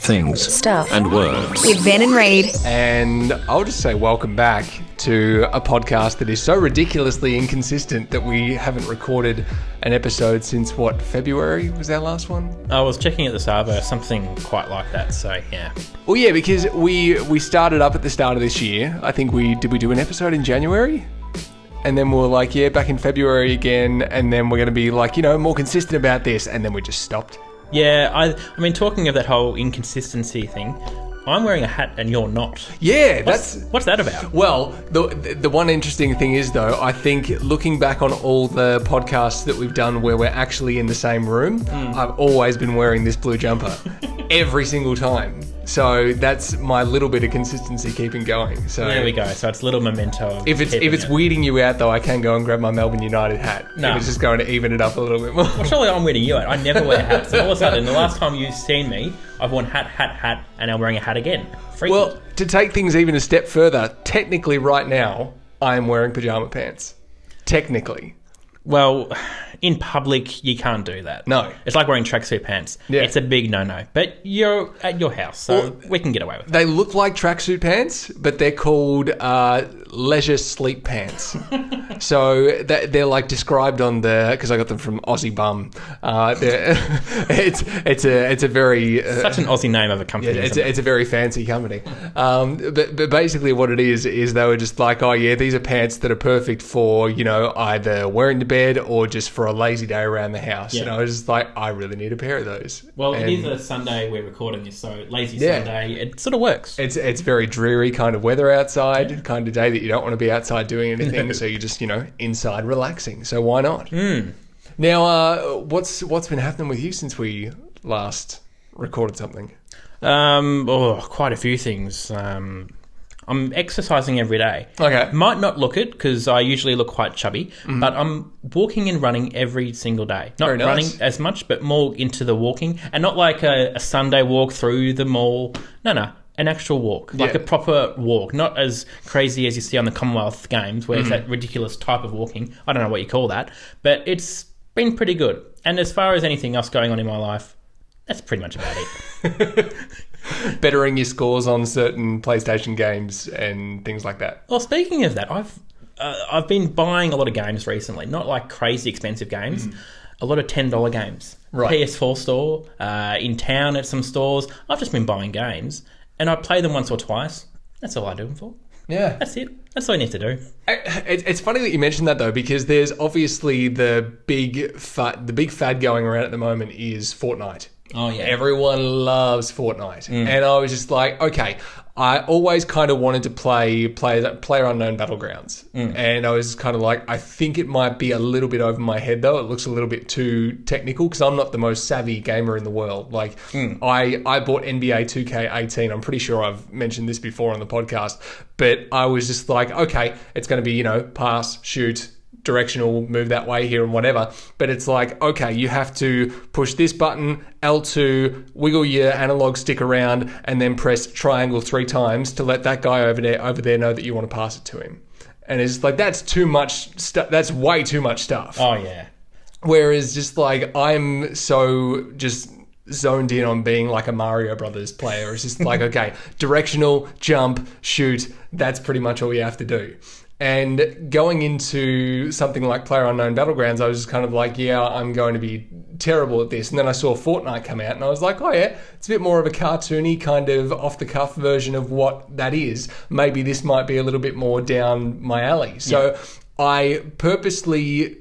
Things, Stuff and Words with Ben and Reid. And I'll just say welcome back to a podcast that is so ridiculously inconsistent that we haven't recorded an episode since, February was our last one? I was checking at the server, something quite like that, so yeah. Well, yeah, because we started up at the start of this year. I think we do an episode in January? And then we were like, yeah, back in February again, and then we're going to be like, more consistent about this, and then we just stopped. Yeah, I mean, talking of that whole inconsistency thing, I'm wearing a hat and you're not. Yeah, what's that about? Well, the one interesting thing is, though, I think looking back on all the podcasts that we've done where we're actually in the same room, I've always been wearing this blue jumper every single time. So that's my little bit of consistency keeping going. So there we go. So it's a little memento. If it's weirding you out, though, I can go and grab my Melbourne United hat. No. If it's just going to even it up a little bit more. Well, surely I'm weirding you out. I never wear hats. And all of a sudden, the last time you've seen me, I've worn hat, and I'm wearing a hat again. Freaky. Well, to take things even a step further, technically right now, I am wearing pajama pants. Technically. Well, in public, you can't do that. No. It's like wearing tracksuit pants. Yeah. It's a big no-no. But you're at your house, so we can get away with it. They look like tracksuit pants, but they're called leisure sleep pants. So they're like described on because I got them from Aussie Bum. It's a very... such an Aussie name of a company. Yeah, it's a very fancy company. But basically what it is they were just like, oh yeah, these are pants that are perfect for, either wearing to bed or just for a lazy day around the house. Yeah. And I was just like, I really need a pair of those. Well, it is a Sunday we're recording this, so lazy Sunday, it sort of works. It's very dreary kind of weather outside, kind of day that you don't want to be outside doing anything, so you're just, inside relaxing. So why not? Now, what's been happening with you since we last recorded something? Quite a few things. I'm exercising every day. Okay. Might not look it because I usually look quite chubby, but I'm walking and running every single day. Not Very nice. Running as much, but more into the walking. And not like a Sunday walk through the mall. No. An actual walk. Like a proper walk. Not as crazy as you see on the Commonwealth Games where it's that ridiculous type of walking. I don't know what you call that. But it's been pretty good. And as far as anything else going on in my life, that's pretty much about it. Bettering your scores on certain PlayStation games and things like that. Well, speaking of that, I've been buying a lot of games recently. Not like crazy expensive games. A lot of $10 games. Right. PS4 store, in town at some stores. I've just been buying games. And I play them once or twice. That's all I do them for. Yeah. That's it. That's all I need to do. It's funny that you mentioned that, though, because there's obviously the big fad going around at the moment is Fortnite. Oh, yeah. Everyone loves Fortnite. And I was just like, okay, I always kind of wanted to play PlayerUnknown Battlegrounds. And I was kind of like, I think it might be a little bit over my head, though. It looks a little bit too technical because I'm not the most savvy gamer in the world. Like, I bought NBA 2K18. I'm pretty sure I've mentioned this before on the podcast. But I was just like, okay, it's going to be, pass, shoot, directional, move that way here and whatever, but it's like, okay, you have to push this button, L2, wiggle your analog stick around, and then press triangle 3 times to let that guy over there know that you want to pass it to him. And it's like, that's too much stuff. That's way too much stuff. Oh yeah. Whereas just like, I'm so just zoned in on being like a Mario Brothers player. It's just like, okay, directional, jump, shoot, that's pretty much all you have to do. And going into something like PlayerUnknown Battlegrounds, I was just kind of like, yeah, I'm going to be terrible at this. And then I saw Fortnite come out and I was like, oh yeah, it's a bit more of a cartoony kind of off-the-cuff version of what that is. Maybe this might be a little bit more down my alley. So I purposely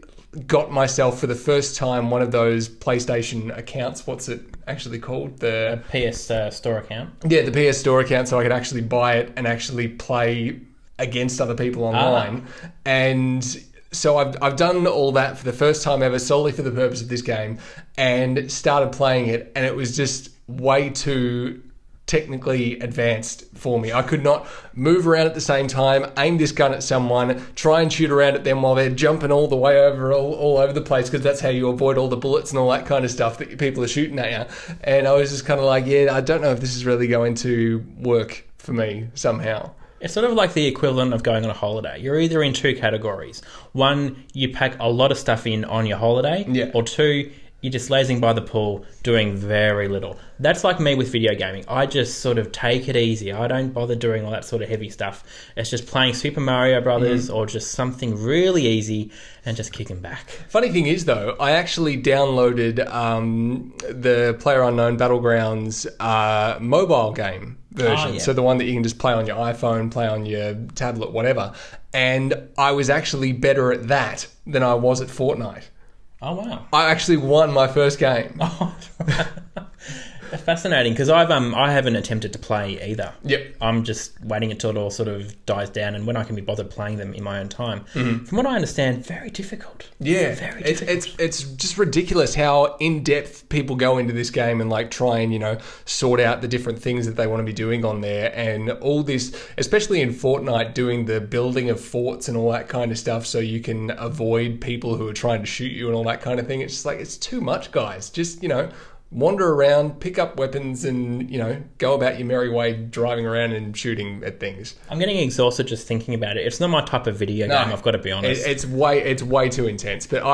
got myself for the first time one of those PlayStation accounts. What's it actually called? The PS Store account? Yeah, the PS Store account, so I could actually buy it and actually play against other people online. And so I've done all that for the first time ever, solely for the purpose of this game, and started playing it, and it was just way too technically advanced for me. I could not move around at the same time, aim this gun at someone, try and shoot around at them while they're jumping all the way over all over the place, because that's how you avoid all the bullets and all that kind of stuff that people are shooting at you. And I was just kind of like, yeah, I don't know if this is really going to work for me somehow. It's sort of like the equivalent of going on a holiday. You're either in two categories. One, you pack a lot of stuff in on your holiday, or two, you're just lazing by the pool, doing very little. That's like me with video gaming. I just sort of take it easy. I don't bother doing all that sort of heavy stuff. It's just playing Super Mario Brothers or just something really easy and just kicking back. Funny thing is, though, I actually downloaded the PlayerUnknown Battlegrounds mobile game version. So the one that you can just play on your iPhone, play on your tablet, whatever. And I was actually better at that than I was at Fortnite. Oh, wow. I actually won my first game. Oh, fascinating, because I haven't attempted to play either. Yep. I'm just waiting until it all sort of dies down and when I can be bothered playing them in my own time. From what I understand, very difficult. Yeah, very difficult. It's just ridiculous how in-depth people go into this game and like try and, sort out the different things that they want to be doing on there, and all this, especially in Fortnite, doing the building of forts and all that kind of stuff so you can avoid people who are trying to shoot you and all that kind of thing. It's just like, it's too much, guys. Just, wander around, pick up weapons, and go about your merry way, driving around and shooting at things. I'm getting exhausted just thinking about it. It's not my type of video game. I've got to be honest. It's way too intense. But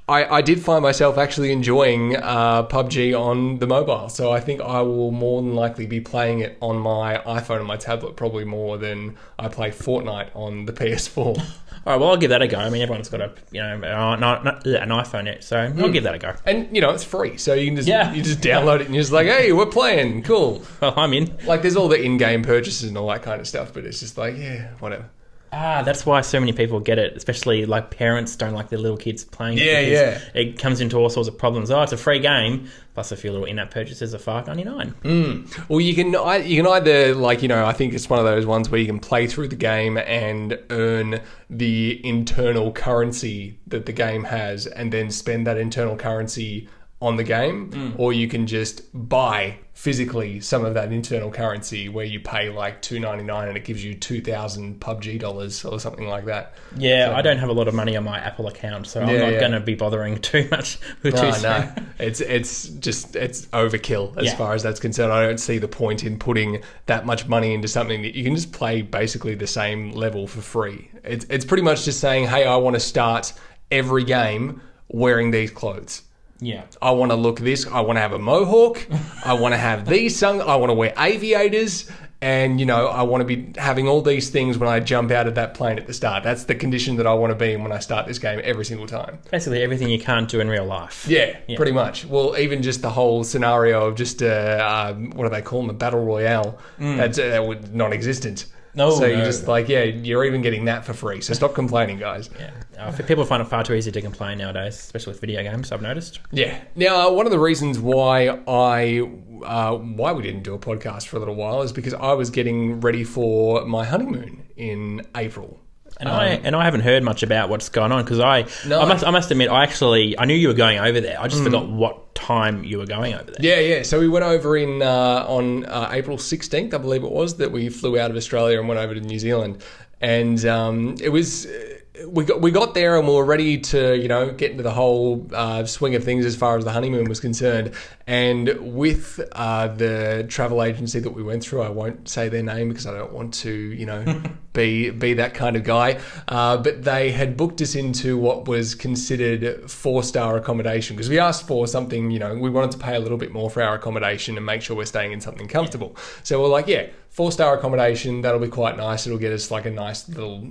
I did find myself actually enjoying PUBG on the mobile, so I think I will more than likely be playing it on my iPhone and my tablet probably more than I play Fortnite on the PS4. All right, well, I'll give that a go. I mean, everyone's got an iPhone, so I'll give that a go. And, it's free, so you can just you just download it and you're just like, hey, we're playing, cool. Well, I'm in. Like, there's all the in-game purchases and all that kind of stuff, but it's just like, yeah, whatever. That's why so many people get it, especially like parents don't like their little kids playing it. Yeah. It comes into all sorts of problems. Oh, it's a free game, plus a few little in-app purchases of $5.99. Well, you can either, I think it's one of those ones where you can play through the game and earn the internal currency that the game has and then spend that internal currency on the game, or you can just buy physically some of that internal currency where you pay like $2.99 and it gives you 2,000 PUBG dollars or something like that. Yeah, so, I don't have a lot of money on my Apple account, so I'm not going to be bothering too much with No. It's overkill as far as that's concerned. I don't see the point in putting that much money into something that you can just play basically the same level for free. It's pretty much just saying, hey, I want to start every game wearing these clothes. Yeah. I want to look this. I want to have a mohawk. I want to have these I want to wear aviators. And, I want to be having all these things when I jump out of that plane at the start. That's the condition that I want to be in when I start this game every single time. Basically everything you can't do in real life. Yeah, pretty much. Well, even just the whole scenario of just, what do they call them, a battle royale, that's non-existent. You're even getting that for free. So stop complaining, guys. Yeah, people find it far too easy to complain nowadays, especially with video games, I've noticed. Yeah. Now, one of the reasons why we didn't do a podcast for a little while is because I was getting ready for my honeymoon in April. And I haven't heard much about what's going on because I must admit I knew you were going over there. I just forgot what time you were going over there. Yeah. So we went over on April 16th, I believe it was, that we flew out of Australia and went over to New Zealand, and it was. We got there and we were ready to get into the whole swing of things as far as the honeymoon was concerned. And with the travel agency that we went through, I won't say their name because I don't want to be that kind of guy. But they had booked us into what was considered 4-star accommodation because we asked for something. We wanted to pay a little bit more for our accommodation and make sure we're staying in something comfortable. So we're like, 4-star accommodation, that'll be quite nice. It'll get us like a nice little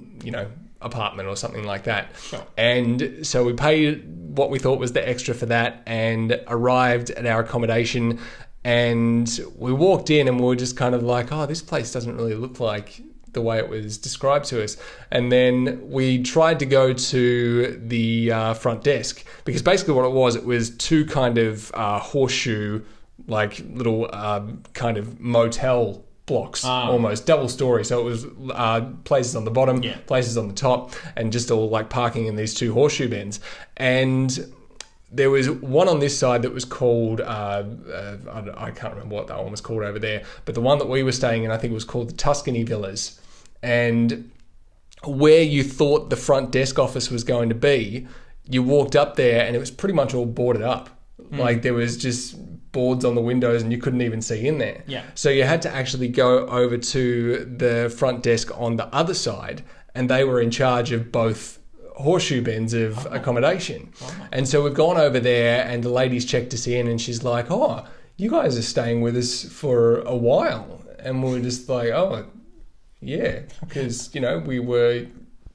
apartment or something like that. Sure. And so we paid what we thought was the extra for that and arrived at our accommodation, and we walked in and we were just kind of like, oh, this place doesn't really look like the way it was described to us. And then we tried to go to the front desk because basically what it was two kind of horseshoe, like little kind of motel blocks, almost double story. So it was places on the bottom, places on the top, and just all like parking in these two horseshoe bins. And there was one on this side that was called, I can't remember what that one was called over there, but the one that we were staying in, I think it was called the Tuscany Villas. And where you thought the front desk office was going to be, you walked up there and it was pretty much all boarded up. Like there was just boards on the windows and you couldn't even see in there. Yeah. So you had to actually go over to the front desk on the other side, and they were in charge of both horseshoe bins of accommodation. And so we've gone over there and the lady's checked us in and she's like, oh, you guys are staying with us for a while. And we were just like, oh, yeah, because, we were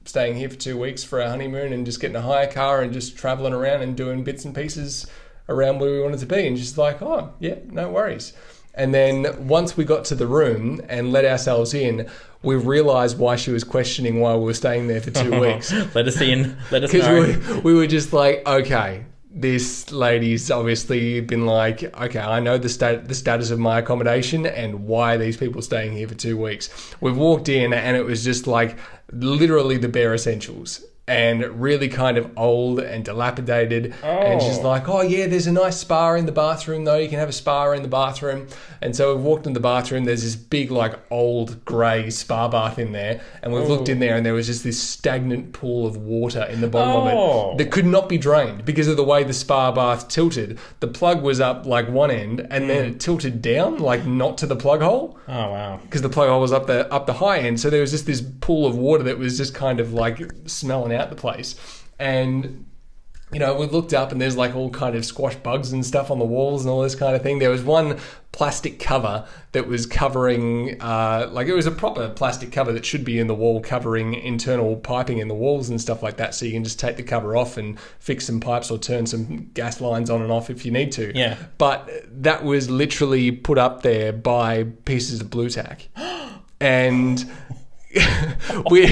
staying here for 2 weeks for our honeymoon and just getting a hire car and just traveling around and doing bits and pieces around where we wanted to be. And she's like, oh, yeah, no worries. And then once we got to the room and let ourselves in, we realised why she was questioning why we were staying there for 2 weeks. Let us in. Let us know. Because we were just like, okay, this lady's obviously been like, okay, I know the status of my accommodation and why are these people staying here for 2 weeks. We've walked in and it was just like literally the bare essentials. And really kind of old and dilapidated. Oh. And she's like, oh, yeah, there's a nice spa in the bathroom, though. You can have a spa in the bathroom. And so we've walked in the bathroom. There's this big, old grey spa bath in there. And we've looked in there, and there was just this stagnant pool of water in the bottom of it that could not be drained because of the way the spa bath tilted. The plug was up, one end, and then it tilted down, not to the plug hole. Oh, wow. Because the plug hole was up the high end. So there was just this pool of water that was just kind of, smelling out the place. And we looked up and there's all kind of squash bugs and stuff on the walls and all this kind of thing. There was one plastic cover that was covering it was a proper plastic cover that should be in the wall, covering internal piping in the walls and stuff like that, so you can just take the cover off and fix some pipes or turn some gas lines on and off if you need to. Yeah. But that was literally put up there by pieces of blue tack. And I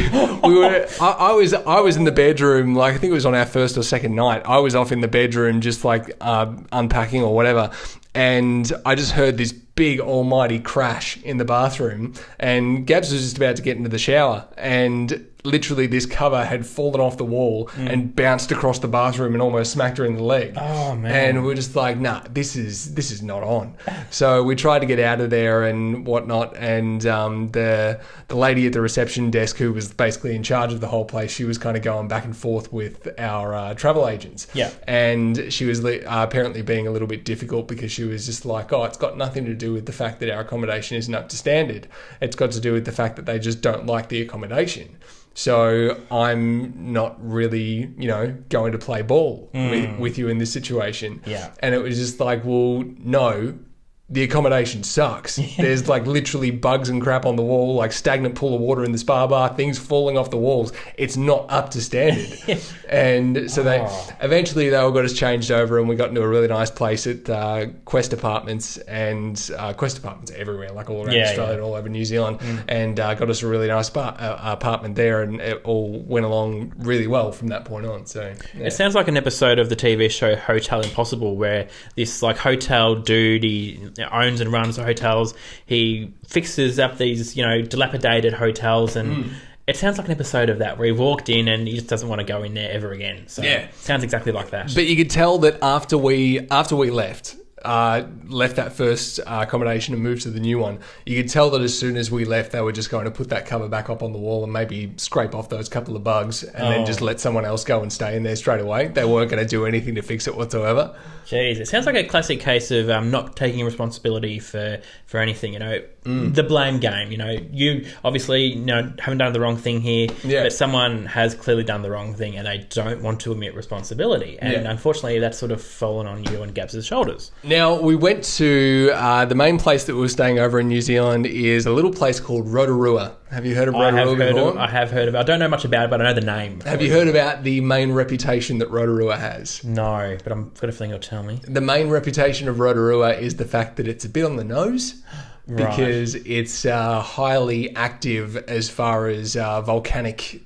was in the bedroom, I think it was on our first or second night. I was off in the bedroom just unpacking or whatever, and I just heard this big almighty crash in the bathroom, and Gabs was just about to get into the shower, and literally this cover had fallen off the wall and bounced across the bathroom and almost smacked her in the leg. Oh, man. And we're just like, nah, this is not on. So we tried to get out of there and whatnot, and the lady at the reception desk, who was basically in charge of the whole place, she was kind of going back and forth with our travel agents. Yeah. And she was apparently being a little bit difficult because she was just like, oh, it's got nothing to do with the fact that our accommodation isn't up to standard. It's got to do with the fact that they just don't like the accommodation. So I'm not really, going to play ball with you in this situation. Yeah. And it was just like, well, no, the accommodation sucks. There's literally bugs and crap on the wall, stagnant pool of water in the spa bar, things falling off the walls. It's not up to standard. And so they all got us changed over, and we got into a really nice place at Quest Apartments, and Quest Apartments are everywhere, all around Australia and all over New Zealand, and got us a really nice apartment there, and it all went along really well from that point on. So yeah. It sounds like an episode of the TV show Hotel Impossible, where this hotel dude, he owns and runs the hotels. He fixes up these, dilapidated hotels, and it sounds like an episode of that where he walked in and he just doesn't want to go in there ever again. So yeah, sounds exactly like that. But you could tell that after we left that first accommodation and moved to the new one, you could tell that as soon as we left, they were just going to put that cover back up on the wall and maybe scrape off those couple of bugs and then just let someone else go and stay in there straight away. They weren't going to do anything to fix it whatsoever. Jeez, it sounds like a classic case of not taking responsibility for anything, the blame game. You obviously haven't done the wrong thing here, but someone has clearly done the wrong thing and they don't want to admit responsibility. And unfortunately, that's sort of fallen on you and Gabs' shoulders. Now, we went to the main place that we were staying over in New Zealand is a little place called Rotorua. Have you heard of Rotorua before? I have heard of it. I don't know much about it, but I know the name. Have you heard about the main reputation that Rotorua has? No, but I've got a feeling you'll tell me. The main reputation of Rotorua is the fact that it's a bit on the nose. Because it's highly active as far as volcanic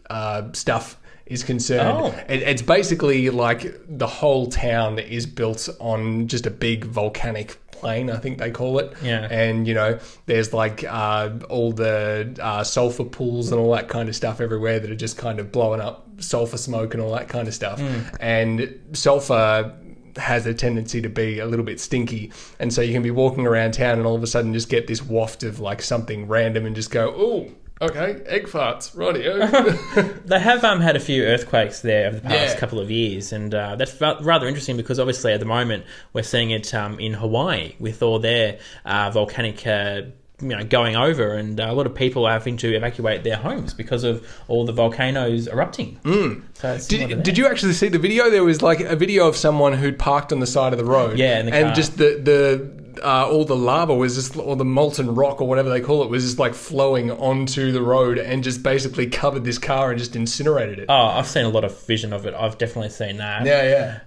stuff is concerned. It's basically the whole town is built on just a big volcanic plain, I think they call it. Yeah. And, there's all the sulfur pools and all that kind of stuff everywhere that are just kind of blowing up sulfur smoke and all that kind of stuff. And sulfur has a tendency to be a little bit stinky, and so you can be walking around town and all of a sudden just get this waft of something random and just go, oh, okay, egg farts, rightio. They have had a few earthquakes there over the past couple of years, and that's rather interesting because obviously at the moment we're seeing it in Hawaii with all their volcanic going over, and a lot of people are having to evacuate their homes because of all the volcanoes erupting. So it's did you actually see the video? There was like a video of someone who'd parked on the side of the road. Yeah, in the car. And just all the lava was just, or the molten rock or whatever they call it, was just like flowing onto the road and just basically covered this car and just incinerated it. Oh, I've seen a lot of vision of it. I've definitely seen that. Yeah.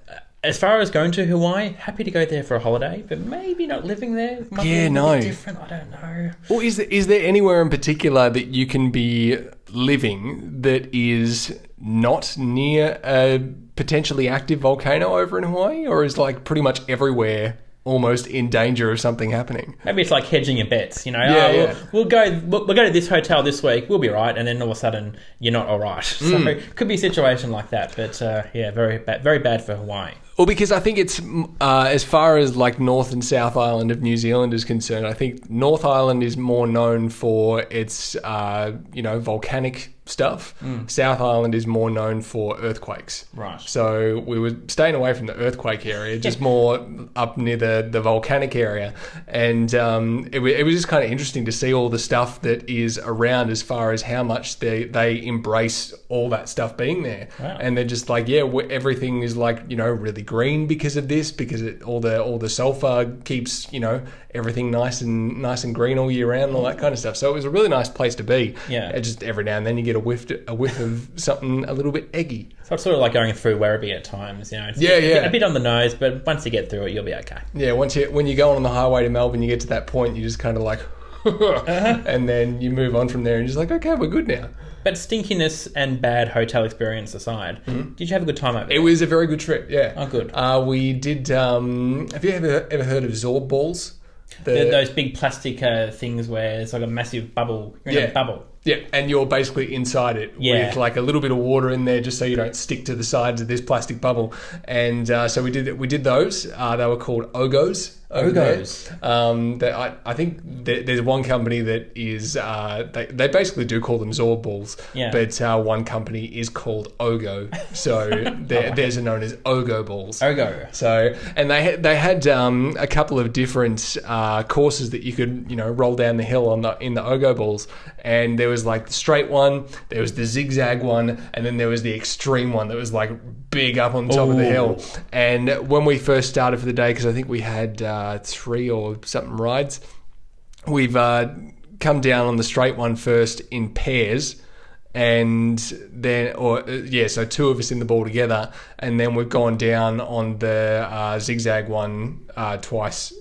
As far as going to Hawaii, happy to go there for a holiday, but maybe not living there. Might be a little bit different. I don't know. Well, is there anywhere in particular that you can be living that is not near a potentially active volcano over in Hawaii, or is like pretty much everywhere almost in danger of something happening? Maybe it's like hedging your bets, We'll go to this hotel this week, we'll be right, and then all of a sudden you're not all right. So it could be a situation like that, but very bad for Hawaii. Well, because I think it's, as far as like North and South Island of New Zealand is concerned, I think North Island is more known for its, volcanic stuff. South Island is more known for earthquakes. Right. So we were staying away from the earthquake area, just more up near the volcanic area. And it was just kind of interesting to see all the stuff that is around as far as how much they embrace all that stuff being there. Wow. And they're just like, everything is like, really green because of this, because all the sulfur keeps, everything nice and green all year round and all that kind of stuff. So it was a really nice place to be. Yeah. Just every now and then you get a whiff of something a little bit eggy. So it's sort of like going through Werribee at times, It's a bit on the nose, but once you get through it, you'll be okay. Yeah, when you're going on the highway to Melbourne, you get to that point, you just kind of like, and then you move on from there and you're just like, okay, we're good now. But stinkiness and bad hotel experience aside, did you have a good time over there? It was a very good trip, yeah. Oh, good. We did, have you ever heard of Zorb balls? Those big plastic things where it's like a massive bubble. You're in a bubble. Yeah, and you're basically inside it with like a little bit of water in there just so you don't stick to the sides of this plastic bubble. And so we did those. They were called Ogos. I think there's one company that is they basically do call them Zorb balls, but one company is called Ogo, so theirs are known as Ogo balls. Ogo. So and they had a couple of different courses that you could roll down the hill in the Ogo balls, and there was like the straight one, there was the zigzag one, and then there was the extreme one that was like big up on top of the hill. And when we first started for the day, because I think we had 3 or something rides, we've come down on the straight one first in pairs, and then so 2 of us in the ball together, and then we've gone down on the zigzag one twice,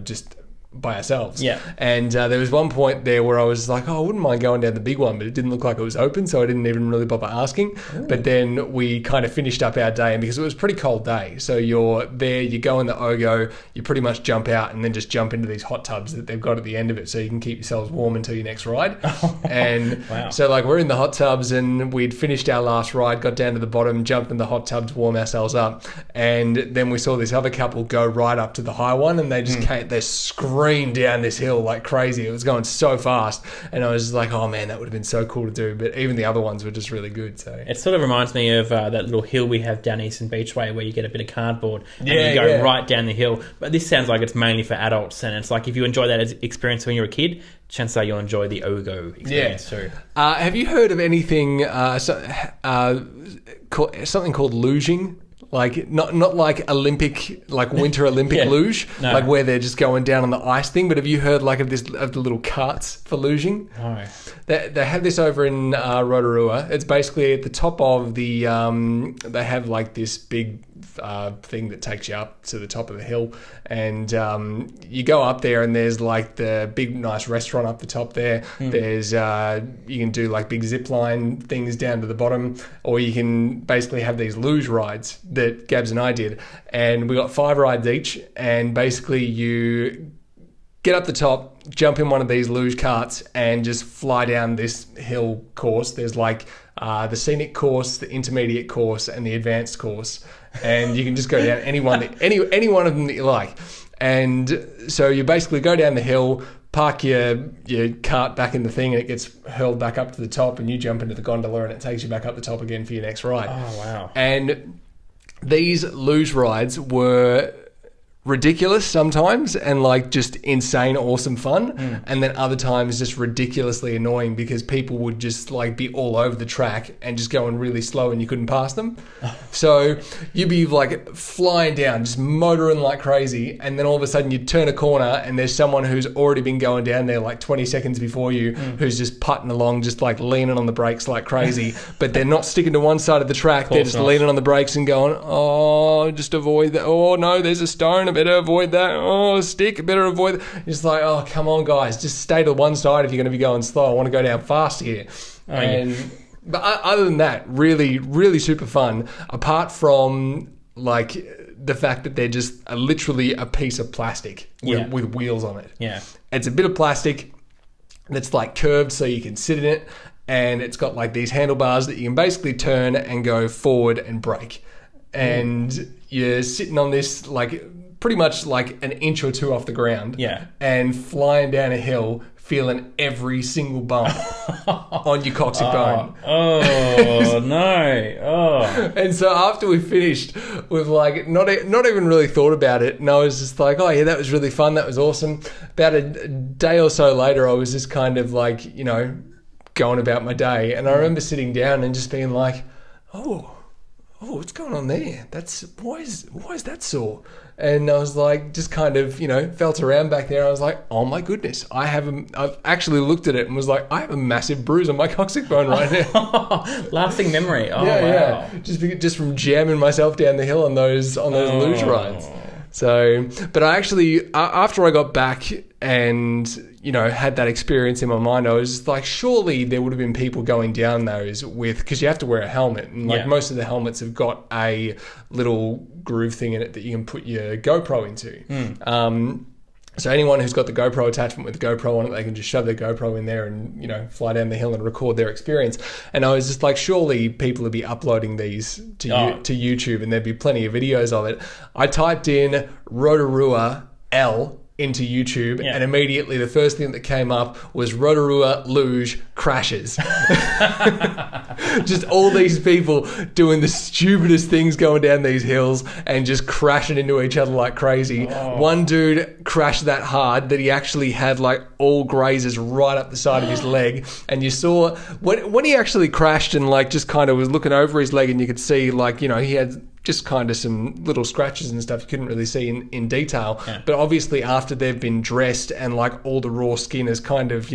just by ourselves. Yeah. And there was one point there where I was like, I wouldn't mind going down the big one, but it didn't look like it was open, so I didn't even really bother asking. Ooh. But then we kind of finished up our day, and because it was a pretty cold day, so you're there, you go in the Ogo, you pretty much jump out and then just jump into these hot tubs that they've got at the end of it so you can keep yourselves warm until your next ride. And so like we're in the hot tubs, and we'd finished our last ride, got down to the bottom, jumped in the hot tubs, warm ourselves up, and then we saw this other couple go right up to the high one, and they just they screamed down this hill like crazy. It was going so fast, and I was just like, oh man, that would have been so cool to do. But even the other ones were just really good. So it sort of reminds me of that little hill we have down Eastern Beachway where you get a bit of cardboard and you go right down the hill. But this sounds like it's mainly for adults, and it's like if you enjoy that experience when you're a kid, chances are you'll enjoy the Ogo experience too. Have you heard of anything something called luging? Like not like Olympic, like Winter Olympic luge, like where they're just going down on the ice thing. But have you heard like of the little carts for luging? No. They have this over in Rotorua. It's basically at the top of the. They have like this big thing that takes you up to the top of the hill, and you go up there, and there's like the big nice restaurant up the top there. There's you can do like big zip line things down to the bottom, or you can basically have these luge rides that Gabs and I did, and we got 5 rides each, and basically you get up the top, jump in one of these luge carts, and just fly down this hill course. There's like the scenic course, the intermediate course, and the advanced course, and you can just go down any one of them that you like. And so you basically go down the hill, park your cart back in the thing, and it gets hurled back up to the top, and you jump into the gondola, and it takes you back up the top again for your next ride. Oh wow! And these luge rides were ridiculous sometimes and like just insane awesome fun, and then other times just ridiculously annoying because people would just like be all over the track and just going really slow and you couldn't pass them. So you'd be like flying down, just motoring like crazy, and then all of a sudden you'd turn a corner and there's someone who's already been going down there like 20 seconds before you, who's just putting along, just like leaning on the brakes like crazy, but they're not sticking to one side of the track, they're just leaning on the brakes and going, oh, just avoid that, oh no, there's a stone, better avoid that. Oh, stick, better avoid that. It's like, oh, come on, guys. Just stay to one side if you're going to be going slow. I want to go down fast here. But other than that, really, really super fun. Apart from, like, the fact that they're just literally a piece of plastic with wheels on it. Yeah. It's a bit of plastic that's, like, curved so you can sit in it. And it's got, like, these handlebars that you can basically turn and go forward and brake. And you're sitting on this, like, pretty much like an inch or two off the ground, and flying down a hill, feeling every single bump on your coccyx bone. Oh no! Oh. And so after we finished, we've like not even really thought about it, and I was just like, oh yeah, that was really fun, that was awesome. About a day or so later, I was just kind of like, you know, going about my day, and I remember sitting down and just being like, oh, what's going on there? Why is that sore? And I was like, just kind of, you know, felt around back there. I was like, oh my goodness, I've actually looked at it and was like, I have a massive bruise on my coccyx bone right now. Lasting memory. Oh, yeah. Just from jamming myself down the hill on those luge rides. So, but I actually, after I got back and, you know, had that experience in my mind, I was like, surely there would have been people going down those because you have to wear a helmet. And like most of the helmets have got a little groove thing in it that you can put your GoPro into. So anyone who's got the GoPro attachment with the GoPro on it, they can just shove their GoPro in there and, you know, fly down the hill and record their experience. And I was just like, surely people would be uploading these to YouTube and there'd be plenty of videos of it. I typed in Rotorua L into YouTube, and immediately the first thing that came up was Rotorua luge crashes. Just all these people doing the stupidest things going down these hills and just crashing into each other like crazy. One dude crashed that hard that he actually had like all grazes right up the side of his leg, and you saw when he actually crashed and like just kind of was looking over his leg, and you could see like, you know, he had just kind of some little scratches and stuff you couldn't really see in detail. But obviously after they've been dressed and like all the raw skin has kind of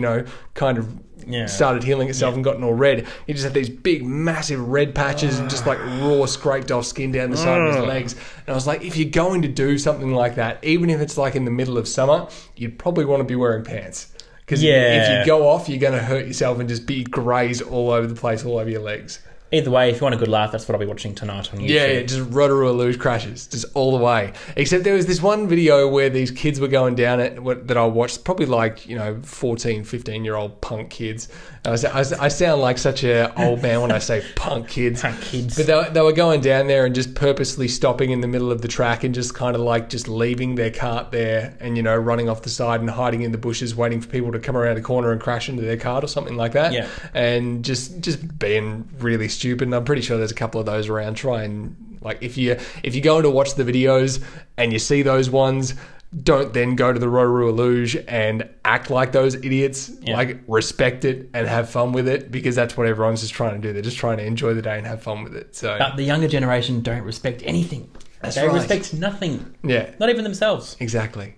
started healing itself and gotten all red, he just had these big massive red patches and just like raw scraped off skin down the side of his legs. And I was like, if you're going to do something like that, even if it's like in the middle of summer, you'd probably want to be wearing pants. Because if you go off, you're going to hurt yourself and just be grazed all over the place, all over your legs. Either way, if you want a good laugh, that's what I'll be watching tonight on YouTube. Yeah, just Rotorua luge crashes, just all the way. Except there was this one video where these kids were going down it that I watched, probably like, you know, 14, 15-year-old punk kids. I sound like such an old man when I say punk kids. Punk kids. But they were going down there and just purposely stopping in the middle of the track and just kind of like just leaving their cart there and, you know, running off the side and hiding in the bushes waiting for people to come around a corner and crash into their cart or something like that. Yeah. And just being really stupid. And I'm pretty sure there's a couple of those around. Try and, like, if you go to watch the videos and you see those ones, don't then go to the Rotorua luge and act like those idiots. Like, respect it and have fun with it, because that's what everyone's just trying to do. They're just trying to enjoy the day and have fun with it. So, but the younger generation don't respect anything. They respect nothing. Yeah. Not even themselves. Exactly.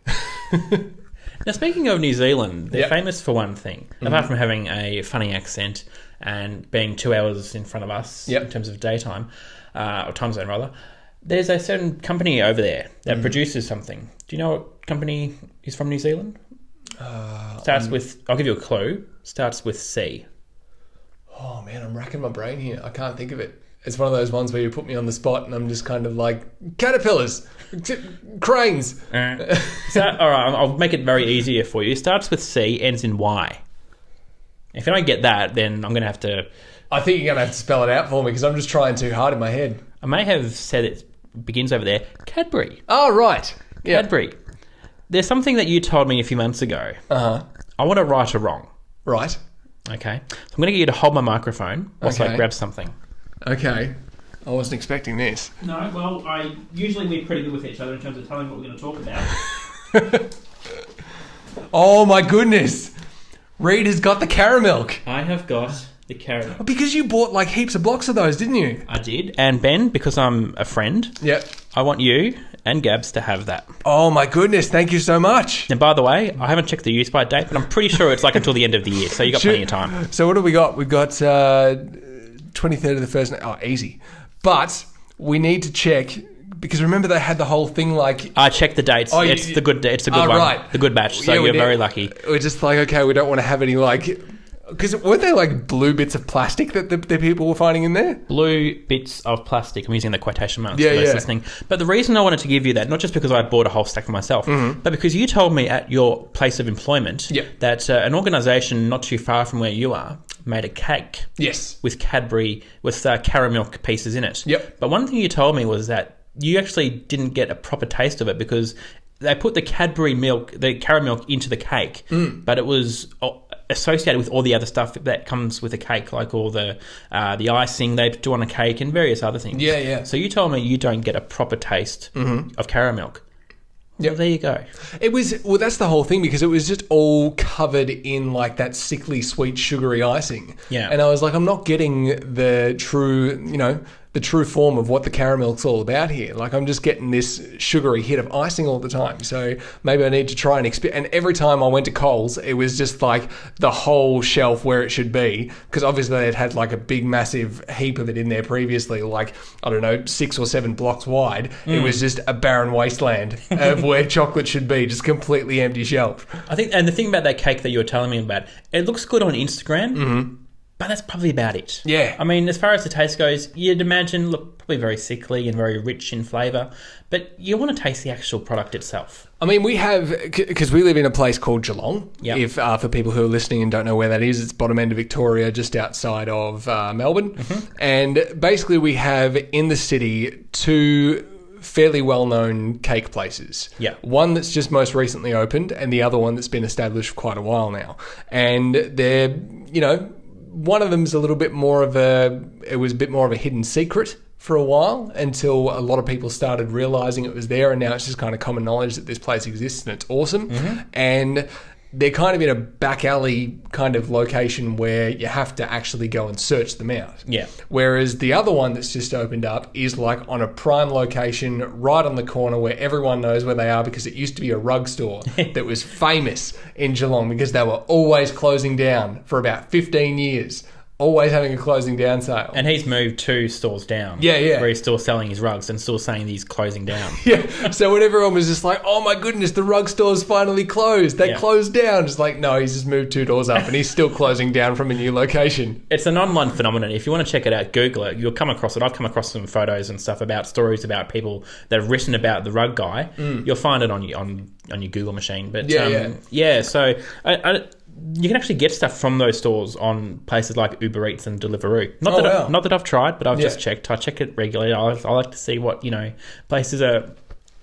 Now, speaking of New Zealand, they're famous for one thing. Apart from having a funny accent and being 2 hours in front of us in terms of daytime, or time zone rather, there's a certain company over there that produces something. Do you know what company is from New Zealand? Starts with, I'll give you a clue, starts with C. Oh man, I'm racking my brain here. I can't think of it. It's one of those ones where you put me on the spot and I'm just kind of like, caterpillars, cranes. All right, I'll make it very easier for you. It starts with C, ends in Y. If I don't get that, then I'm going to have to... I think you're going to have to spell it out for me, because I'm just trying too hard in my head. I may have said it begins over there. Cadbury. Oh, right. Yeah. Cadbury. There's something that you told me a few months ago. I want to right or wrong. Right. Okay. So I'm going to get you to hold my microphone whilst I grab something. Okay. I wasn't expecting this. No, well, we're pretty good with each other in terms of telling what we're going to talk about. Oh my goodness. Reid has got the caramel. I have got the caramel. Because you bought like heaps of blocks of those, didn't you? I did. And Ben, because I'm a friend, Yep. I want you and Gabs to have that. Oh my goodness, thank you so much. And by the way, I haven't checked the use by date, but I'm pretty sure it's like until the end of the year, so you got plenty of time. So what do we got? We've got 23rd of the first. Oh, easy. But we need to check, because remember they had the whole thing like... I checked the dates. It's a good one. Right. The good batch, so you're very lucky. We're just like, okay, we don't want to have any like... Because weren't there like blue bits of plastic that the people were finding in there? Blue bits of plastic. I'm using the quotation marks for those Yeah. listening. But the reason I wanted to give you that, not just because I bought a whole stack for myself, but because you told me at your place of employment that an organisation not too far from where you are made a cake. Yes. With Cadbury, with caramel pieces in it. Yep. But one thing you told me was that you actually didn't get a proper taste of it because they put the Cadbury milk, the caramel into the cake, but it was associated with all the other stuff that comes with a cake, like all the icing they do on a cake and various other things. Yeah, yeah. So you told me you don't get a proper taste of caramel. Yep. Well, there you go. That's the whole thing, because it was just all covered in like that sickly sweet sugary icing. Yeah. And I was like, I'm not getting the true, the true form of what the caramel's all about here. Like, I'm just getting this sugary hit of icing all the time. So maybe I need to try and experience. And every time I went to Coles, it was just like the whole shelf where it should be, because obviously they'd had like a big, massive heap of it in there previously, like, I don't know, 6 or 7 blocks wide. It was just a barren wasteland of where chocolate should be, just completely empty shelf. I think, and the thing about that cake that you were telling me about, it looks good on Instagram. But that's probably about it. Yeah. I mean, as far as the taste goes, you'd imagine, look, probably very sickly and very rich in flavour. But you want to taste the actual product itself. I mean, we have, because we live in a place called Geelong. Yep. If for people who are listening and don't know where that is, it's bottom end of Victoria, just outside of Melbourne. And basically we have in the city 2 fairly well-known cake places. Yeah. One that's just most recently opened, and the other one that's been established for quite a while now. And they're, one of them's a bit more of a hidden secret for a while, until a lot of people started realizing it was there, and now it's just kind of common knowledge that this place exists and it's awesome. And they're kind of in a back alley kind of location where you have to actually go and search them out. Yeah. Whereas the other one that's just opened up is like on a prime location right on the corner where everyone knows where they are, because it used to be a rug store that was famous in Geelong because they were always closing down for about 15 years. Always having a closing down sale. And he's moved 2 stores down. Yeah. Where he's still selling his rugs and still saying he's closing down. Yeah. So when everyone was just like, oh my goodness, the rug store's finally closed. They closed down. Just like, no, he's just moved 2 doors up and he's still closing down from a new location. It's an online phenomenon. If you want to check it out, Google it. You'll come across it. I've come across some photos and stuff about stories about people that have written about the rug guy. You'll find it on your Google machine. But so you can actually get stuff from those stores on places like Uber Eats and Deliveroo. Not that I've tried, but I've just checked. I check it regularly. I like to see what places are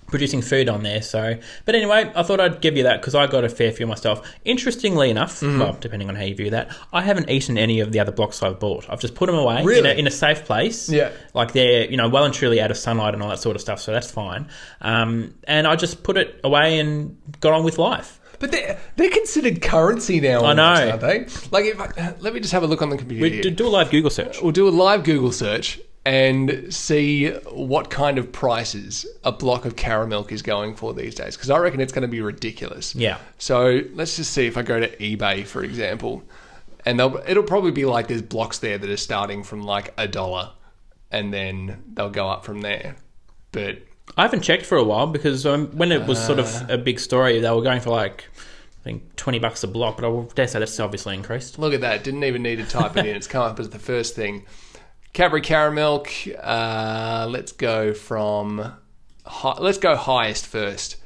producing food on there. So, but anyway, I thought I'd give you that because I got a fair few myself. Interestingly enough, well, depending on how you view that, I haven't eaten any of the other blocks I've bought. I've just put them away in a safe place. Yeah, like they're well and truly out of sunlight and all that sort of stuff. So that's fine. And I just put it away and got on with life. But they're considered currency now. I know, aren't they? Like, let me just have a look on the computer. Do a live Google search. We'll do a live Google search and see what kind of prices a block of caramel is going for these days, because I reckon it's going to be ridiculous. Yeah. So let's just see if I go to eBay, for example, and it'll probably be like there's blocks there that are starting from like $1, and then they'll go up from there. But I haven't checked for a while because when it was sort of a big story, they were going for like, I think, $20 a block, but I dare say that's obviously increased. Look at that. Didn't even need to type it in. It's come up as the first thing. Cadbury caramel. Let's go highest first.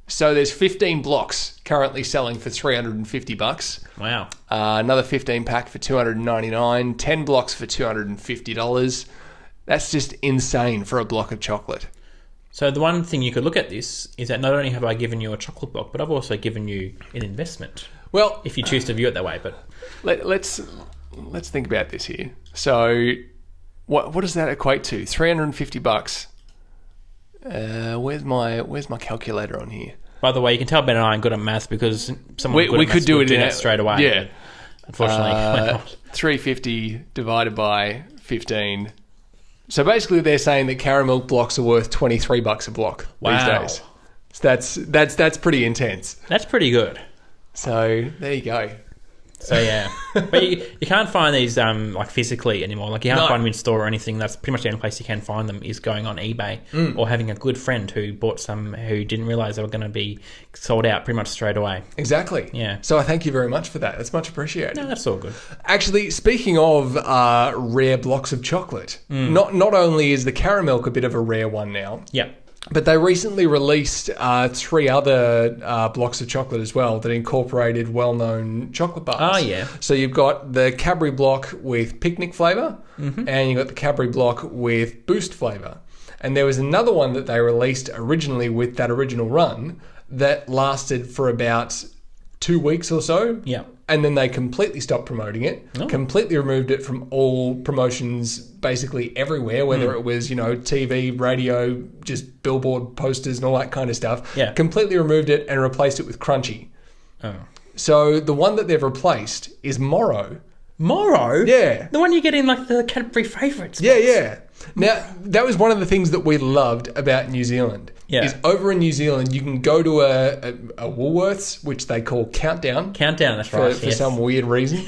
So there's 15 blocks currently selling for $350. Wow. Another 15 pack for $299. 10 blocks for $250. That's just insane for a block of chocolate. So the one thing you could look at this is that not only have I given you a chocolate block, but I've also given you an investment. Well, if you choose to view it that way, but let's think about this here. So what does that equate to? $350. Where's my calculator on here? By the way, you can tell Ben and I aren't good at maths because someone we could do it in it straight away. Yeah. Unfortunately, we're not. 350 divided by 15. So basically, they're saying that caramel blocks are worth $23 a block these days. So that's pretty intense. That's pretty good. So there you go. So yeah, but you can't find these like physically anymore. Like you can't find them in store or anything. That's pretty much the only place you can find them is going on eBay or having a good friend who bought some who didn't realize they were going to be sold out pretty much straight away. Exactly. Yeah. So I thank you very much for that. That's much appreciated. No, that's all good. Actually, speaking of rare blocks of chocolate, not only is the caramel a bit of a rare one now. Yeah. But they recently released 3 other blocks of chocolate as well that incorporated well-known chocolate bars. Oh, yeah. So you've got the Cadbury block with picnic flavour, and you've got the Cadbury block with boost flavour. And there was another one that they released originally with that original run that lasted for about 2 weeks or so. Yeah. And then they completely stopped promoting it, completely removed it from all promotions basically everywhere, whether it was, TV, radio, just billboard posters and all that kind of stuff. Yeah. Completely removed it and replaced it with Crunchy. Oh. So the one that they've replaced is Morrow. Morrow? Yeah. The one you get in like the Cadbury favourites. Yeah. Now, that was one of the things that we loved about New Zealand. Yeah. Is over in New Zealand, you can go to a Woolworths, which they call Countdown. Countdown, that's right. For some weird reason.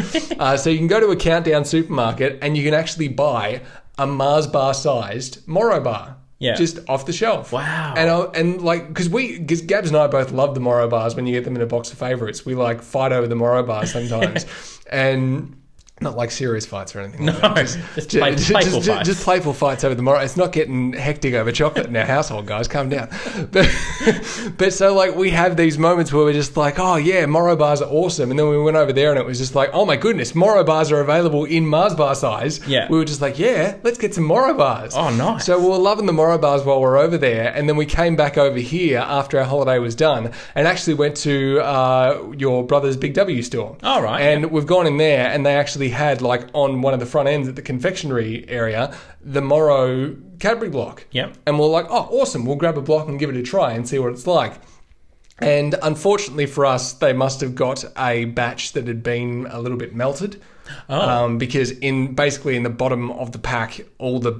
So you can go to a Countdown supermarket and you can actually buy a Mars bar sized Morrow bar. Yeah. Just off the shelf. Wow. Because Gabs and I both love the Morrow bars when you get them in a box of favourites. We fight over the Morrow bars sometimes. And not like serious fights or anything like that. Playful fights. Just playful fights over the Morrow. It's not getting hectic over chocolate in our household, guys. Calm down. But so we have these moments where we're just like, oh yeah, Morrow bars are awesome. And then we went over there and it was just like, oh my goodness, Morrow bars are available in Mars bar size. Yeah. We were just like, yeah, let's get some Morrow bars. Oh, nice. So we were loving the Morrow bars while we were over there. And then we came back over here after our holiday was done and actually went to your brother's Big W store. Oh, right. And we've gone in there and they actually had on one of the front ends at the confectionery area, the Morrow Cadbury block. Yep. And we're like, oh, awesome. We'll grab a block and give it a try and see what it's like. And unfortunately for us, they must have got a batch that had been a little bit melted. Oh. Because in the bottom of the pack, all the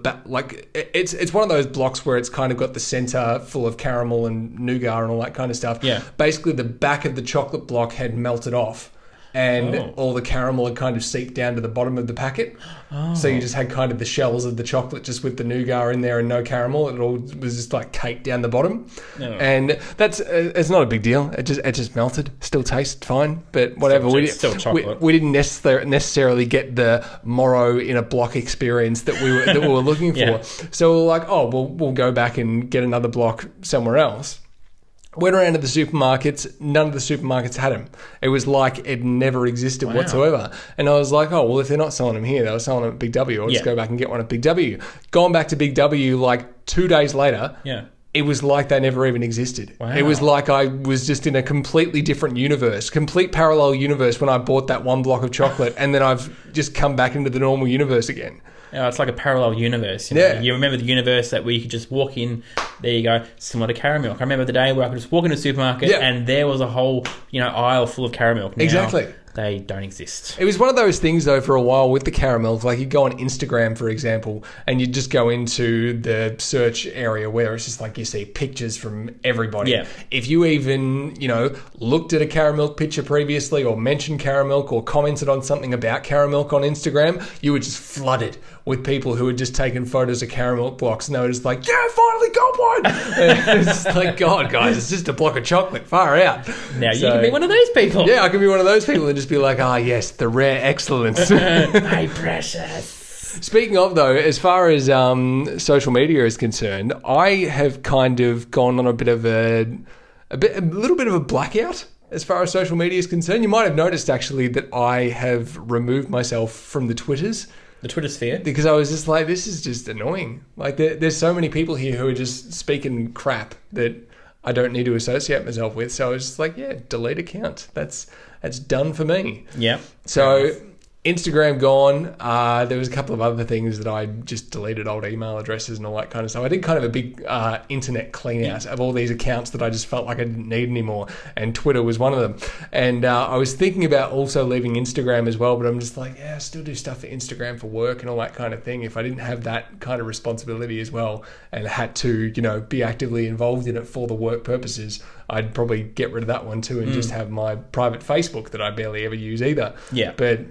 it's one of those blocks where it's kind of got the center full of caramel and nougat and all that kind of stuff. Yeah. Basically, the back of the chocolate block had melted off. And all the caramel had kind of seeped down to the bottom of the packet. Oh. So you just had kind of the shells of the chocolate just with the nougat in there and no caramel. It all was just caked down the bottom. Oh. And that's it's not a big deal. It just melted. Still tastes fine, but whatever. Still chocolate. We didn't necessarily get the Morrow in a block experience that we were looking for. Yeah. So we're like, oh, we'll go back and get another block somewhere else. Went around to the supermarkets. None of the supermarkets had them. It was like it never existed whatsoever. And I was like, oh, well, if they're not selling them here, they were selling them at Big W. I'll just go back and get one at Big W. Going back to Big W 2 days later, it was like they never even existed. Wow. It was like I was just in a completely different universe, complete parallel universe when I bought that one block of chocolate and then I've just come back into the normal universe again. Yeah, it's like a parallel universe. You remember the universe that where you could just walk in, there you go, similar to caramel. I remember the day where I could just walk into a supermarket and there was a whole aisle full of caramel. Now, exactly. They don't exist. It was one of those things, though, for a while with the caramels. Like, you go on Instagram, for example, and you just go into the search area where it's just like you see pictures from everybody. Yeah. If you even, looked at a caramel picture previously or mentioned caramel or commented on something about caramel on Instagram, you were just flooded with people who had just taken photos of caramel blocks and they were just like, yeah, finally got one. It's like, God, guys, it's just a block of chocolate. Far out. Now you can be one of those people. Yeah, I can be one of those people and just be like, yes, the rare excellence. My precious. Speaking of, though, as far as social media is concerned, I have kind of gone on a little bit of a blackout as far as social media is concerned. You might have noticed, actually, that I have removed myself from the Twitters. The Twitter sphere? Because I was just like, this is just annoying. Like, there's so many people here who are just speaking crap that I don't need to associate myself with. So I was just like, yeah, delete account. That's done for me. Yeah. So Instagram gone. There was a couple of other things that I just deleted, old email addresses and all that kind of stuff. I did kind of a big internet clean out of all these accounts that I just felt like I didn't need anymore. And Twitter was one of them. And I was thinking about also leaving Instagram as well, but I'm just like, yeah, I still do stuff for Instagram for work and all that kind of thing. If I didn't have that kind of responsibility as well and had to, be actively involved in it for the work purposes, I'd probably get rid of that one too and just have my private Facebook that I barely ever use either. Yeah. But,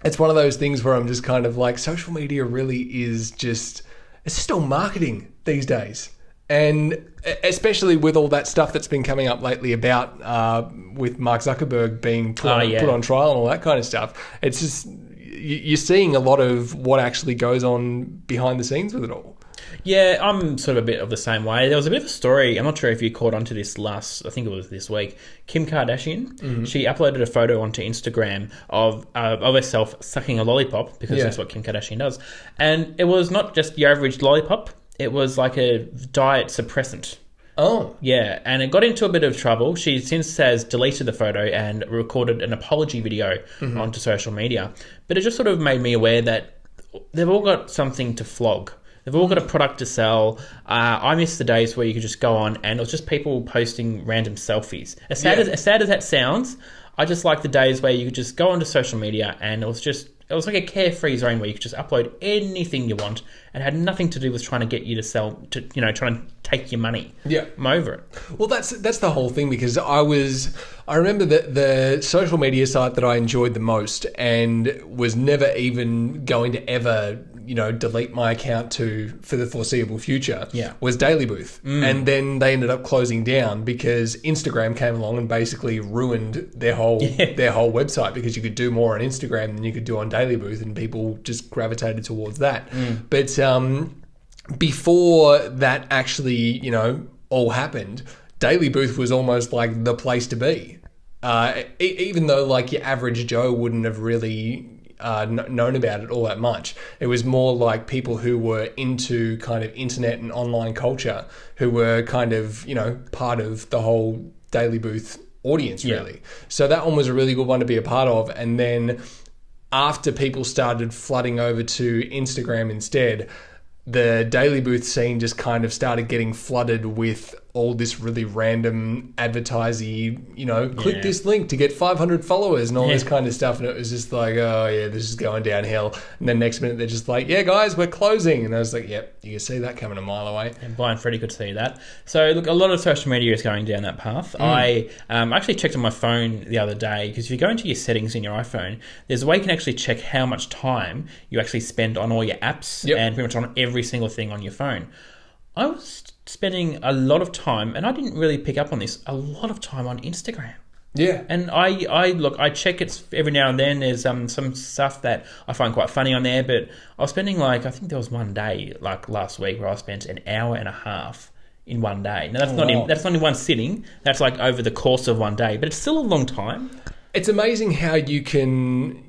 it's one of those things where I'm just kind of like, social media really is it's just all marketing these days. And especially with all that stuff that's been coming up lately about with Mark Zuckerberg being put on trial and all that kind of stuff. It's just, you're seeing a lot of what actually goes on behind the scenes with it all. Yeah, I'm sort of a bit of the same way. There was a bit of a story, I'm not sure if you caught onto this I think it was this week, Kim Kardashian, she uploaded a photo onto Instagram of herself sucking a lollipop, because that's what Kim Kardashian does. And it was not just your average lollipop, it was like a diet suppressant. Oh. Yeah, and it got into a bit of trouble. She since has deleted the photo and recorded an apology video onto social media. But it just sort of made me aware that they've all got something to flog. They've all got a product to sell. I miss the days where you could just go on and it was just people posting random selfies. As sad as that sounds, I just like the days where you could just go onto social media and it was like a carefree zone where you could just upload anything you want and it had nothing to do with trying to get you to sell, trying to take your money. Yeah. I'm over it. Well, that's the whole thing, because I remember that the social media site that I enjoyed the most and was never even going to ever delete my account for the foreseeable future was Daily Booth. And then they ended up closing down because Instagram came along and basically ruined their whole website, because you could do more on Instagram than you could do on Daily Booth, and people just gravitated towards that. But before that actually, all happened, Daily Booth was almost like the place to be. Even though like your average Joe wouldn't have really known about it all that much. It was more like people who were into kind of internet and online culture who were kind of, part of the whole Daily Booth audience, really. So that one was a really good one to be a part of. And then after people started flooding over to Instagram instead, the Daily Booth scene just kind of started getting flooded with all this really random advertising, click this link to get 500 followers and all this kind of stuff. And it was just like, oh yeah, this is going downhill. And then next minute they're just like, yeah guys, we're closing. And I was like, yep, you can see that coming a mile away. And Blind Freddy could see that. So look, a lot of social media is going down that path. I actually checked on my phone the other day, because if you go into your settings in your iPhone, there's a way you can actually check how much time you actually spend on all your apps and pretty much on every single thing on your phone. I was spending a lot of time, and I didn't really pick up on this, a lot of time on Instagram. Yeah. And I check it every now and then. There's some stuff that I find quite funny on there, but I was spending I think there was one day, like last week, where I spent an hour and a half in one day. Now that's not in one sitting, that's like over the course of one day, but it's still a long time. It's amazing how you can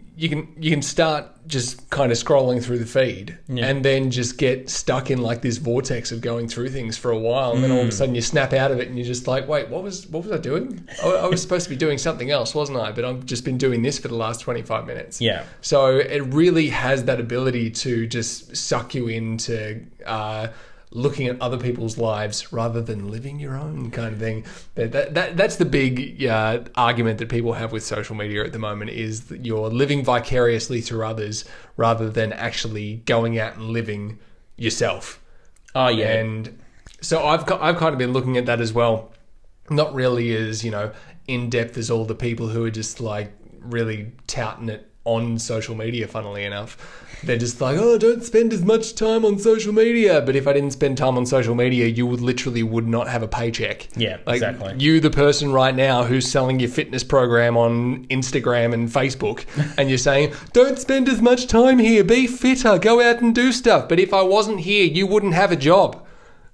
start just kind of scrolling through the feed and then just get stuck in like this vortex of going through things for a while, and then all of a sudden you snap out of it and you're just like, wait, what was I doing? I was supposed to be doing something else, wasn't I? But I've just been doing this for the last 25 minutes. Yeah. So it really has that ability to just suck you into looking at other people's lives rather than living your own kind of thing. That's the big argument that people have with social media at the moment, is that you're living vicariously through others rather than actually going out and living yourself. Oh, yeah. And so I've kind of been looking at that as well. Not really as, in depth as all the people who are just like really touting it on social media, funnily enough. They're just like, oh, don't spend as much time on social media. But if I didn't spend time on social media, you would not have a paycheck. Yeah, like, exactly. You, the person right now who's selling your fitness program on Instagram and Facebook, and you're saying, don't spend as much time here, be fitter, go out and do stuff. But if I wasn't here, you wouldn't have a job.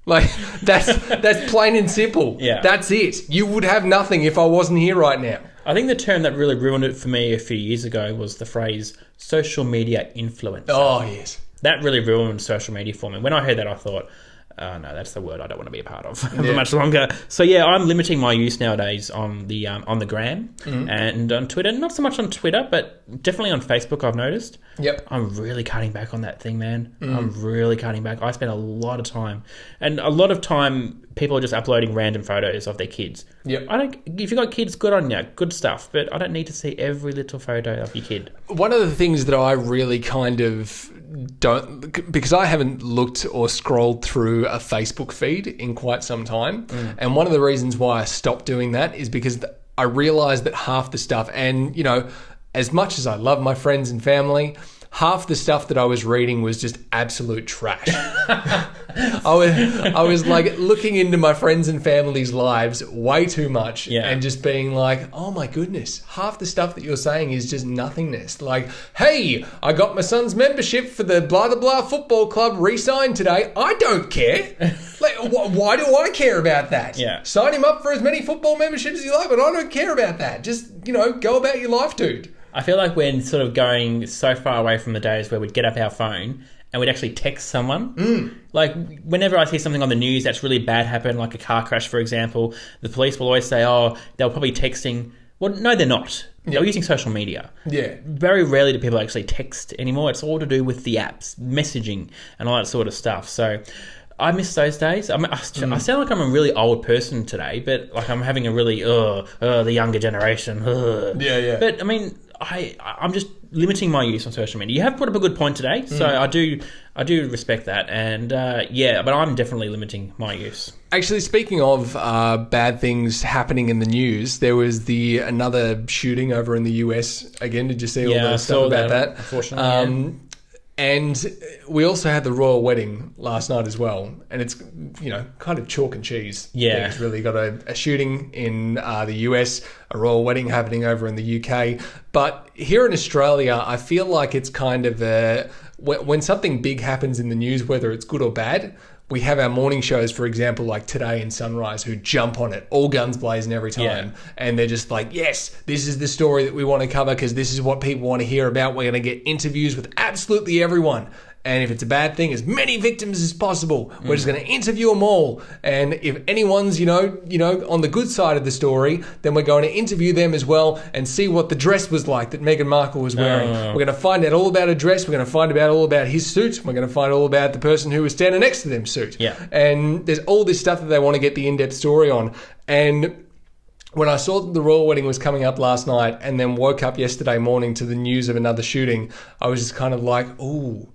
Like, that's plain and simple. Yeah. That's it. You would have nothing if I wasn't here right now. I think the term that really ruined it for me a few years ago was the phrase social media influencer. Oh, yes. That really ruined social media for me. When I heard that, I thought, no, that's the word I don't want to be a part of for much longer. So yeah, I'm limiting my use nowadays on the gram and on Twitter. Not so much on Twitter, but definitely on Facebook. I've noticed. Yep. I'm really cutting back on that thing, man. I'm really cutting back. I spend a lot of time, and a lot of time people are just uploading random photos of their kids. Yep. If you've got kids, good on you, good stuff. But I don't need to see every little photo of your kid. One of the things that I really kind of don't, because I haven't looked or scrolled through a Facebook feed in quite some time, and one of the reasons why I stopped doing that is because I realised that half the stuff, and you know, as much as I love my friends and family, half the stuff that I was reading was just absolute trash. I was like looking into my friends and family's lives way too much and just being like, oh my goodness, half the stuff that you're saying is just nothingness. Like, hey, I got my son's membership for the blah, blah, blah football club re-signed today. I don't care. Like, why do I care about that? Yeah. Sign him up for as many football memberships as you like, but I don't care about that. Just, you know, go about your life, dude. I feel like we're sort of going so far away from the days where we'd get up our phone and we'd actually text someone. Like, whenever I see something on the news that's really bad happen, like a car crash, for example, the police will always say, oh, they were probably texting. Well, no, they're not. They're using social media. Yeah. Very rarely do people actually text anymore. It's all to do with the apps, messaging, and all that sort of stuff. So I miss those days. I sound like I'm a really old person today, but like I'm having a really, the younger generation. Yeah. But I mean, I'm just limiting my use on social media. You have put up a good point today, so I do respect that, and but I'm definitely limiting my use. Actually, speaking of bad things happening in the news, there was another shooting over in the US again. Did you see all the stuff about that? Unfortunately, and we also had the royal wedding last night as well, and it's, you know, kind of chalk and cheese. Yeah, it's really got a shooting in the US, a royal wedding happening over in the UK, but here in Australia, I feel like it's kind of when something big happens in the news, whether it's good or bad. We have our morning shows, for example, like Today and Sunrise, who jump on it, all guns blazing every time. And they're just like, yes, this is the story that we want to cover because this is what people want to hear about. We're going to get interviews with absolutely everyone. And if it's a bad thing, as many victims as possible. We're just going to interview them all. And if anyone's, you know, on the good side of the story, then we're going to interview them as well and see what the dress was like that Meghan Markle was wearing. We're going to find out all about her dress. We're going to find out all about his suit. We're going to find all about the person who was standing next to them suit. Yeah. And there's all this stuff that they want to get the in-depth story on. And when I saw that the royal wedding was coming up last night and then woke up yesterday morning to the news of another shooting, I was just kind of like, ooh,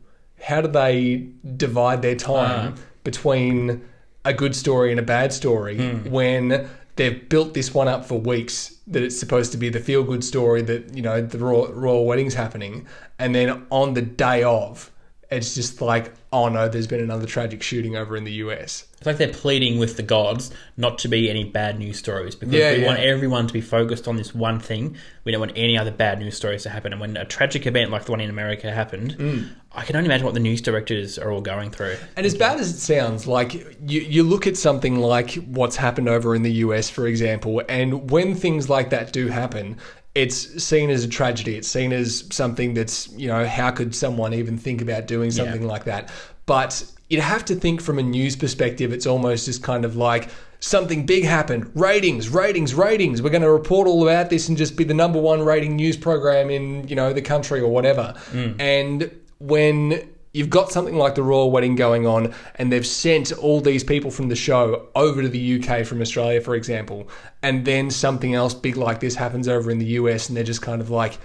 how do they divide their time between a good story and a bad story when they've built this one up for weeks that it's supposed to be the feel-good story that, you know, the royal wedding's happening, and then on the day of, it's just like, oh no, there's been another tragic shooting over in the US. It's like they're pleading with the gods not to be any bad news stories because we want everyone to be focused on this one thing. We don't want any other bad news stories to happen. And when a tragic event like the one in America happened, I can only imagine what the news directors are all going through. And as bad as it sounds, like you look at something like what's happened over in the US, for example, and when things like that do happen, it's seen as a tragedy. It's seen as something that's, you know, how could someone even think about doing something like that? But you'd have to think from a news perspective, it's almost just kind of like something big happened. Ratings. We're going to report all about this and just be the number one rating news program in, you know, the country or whatever. And when you've got something like the royal wedding going on and they've sent all these people from the show over to the UK from Australia, for example, and then something else big like this happens over in the US and they're just kind of like,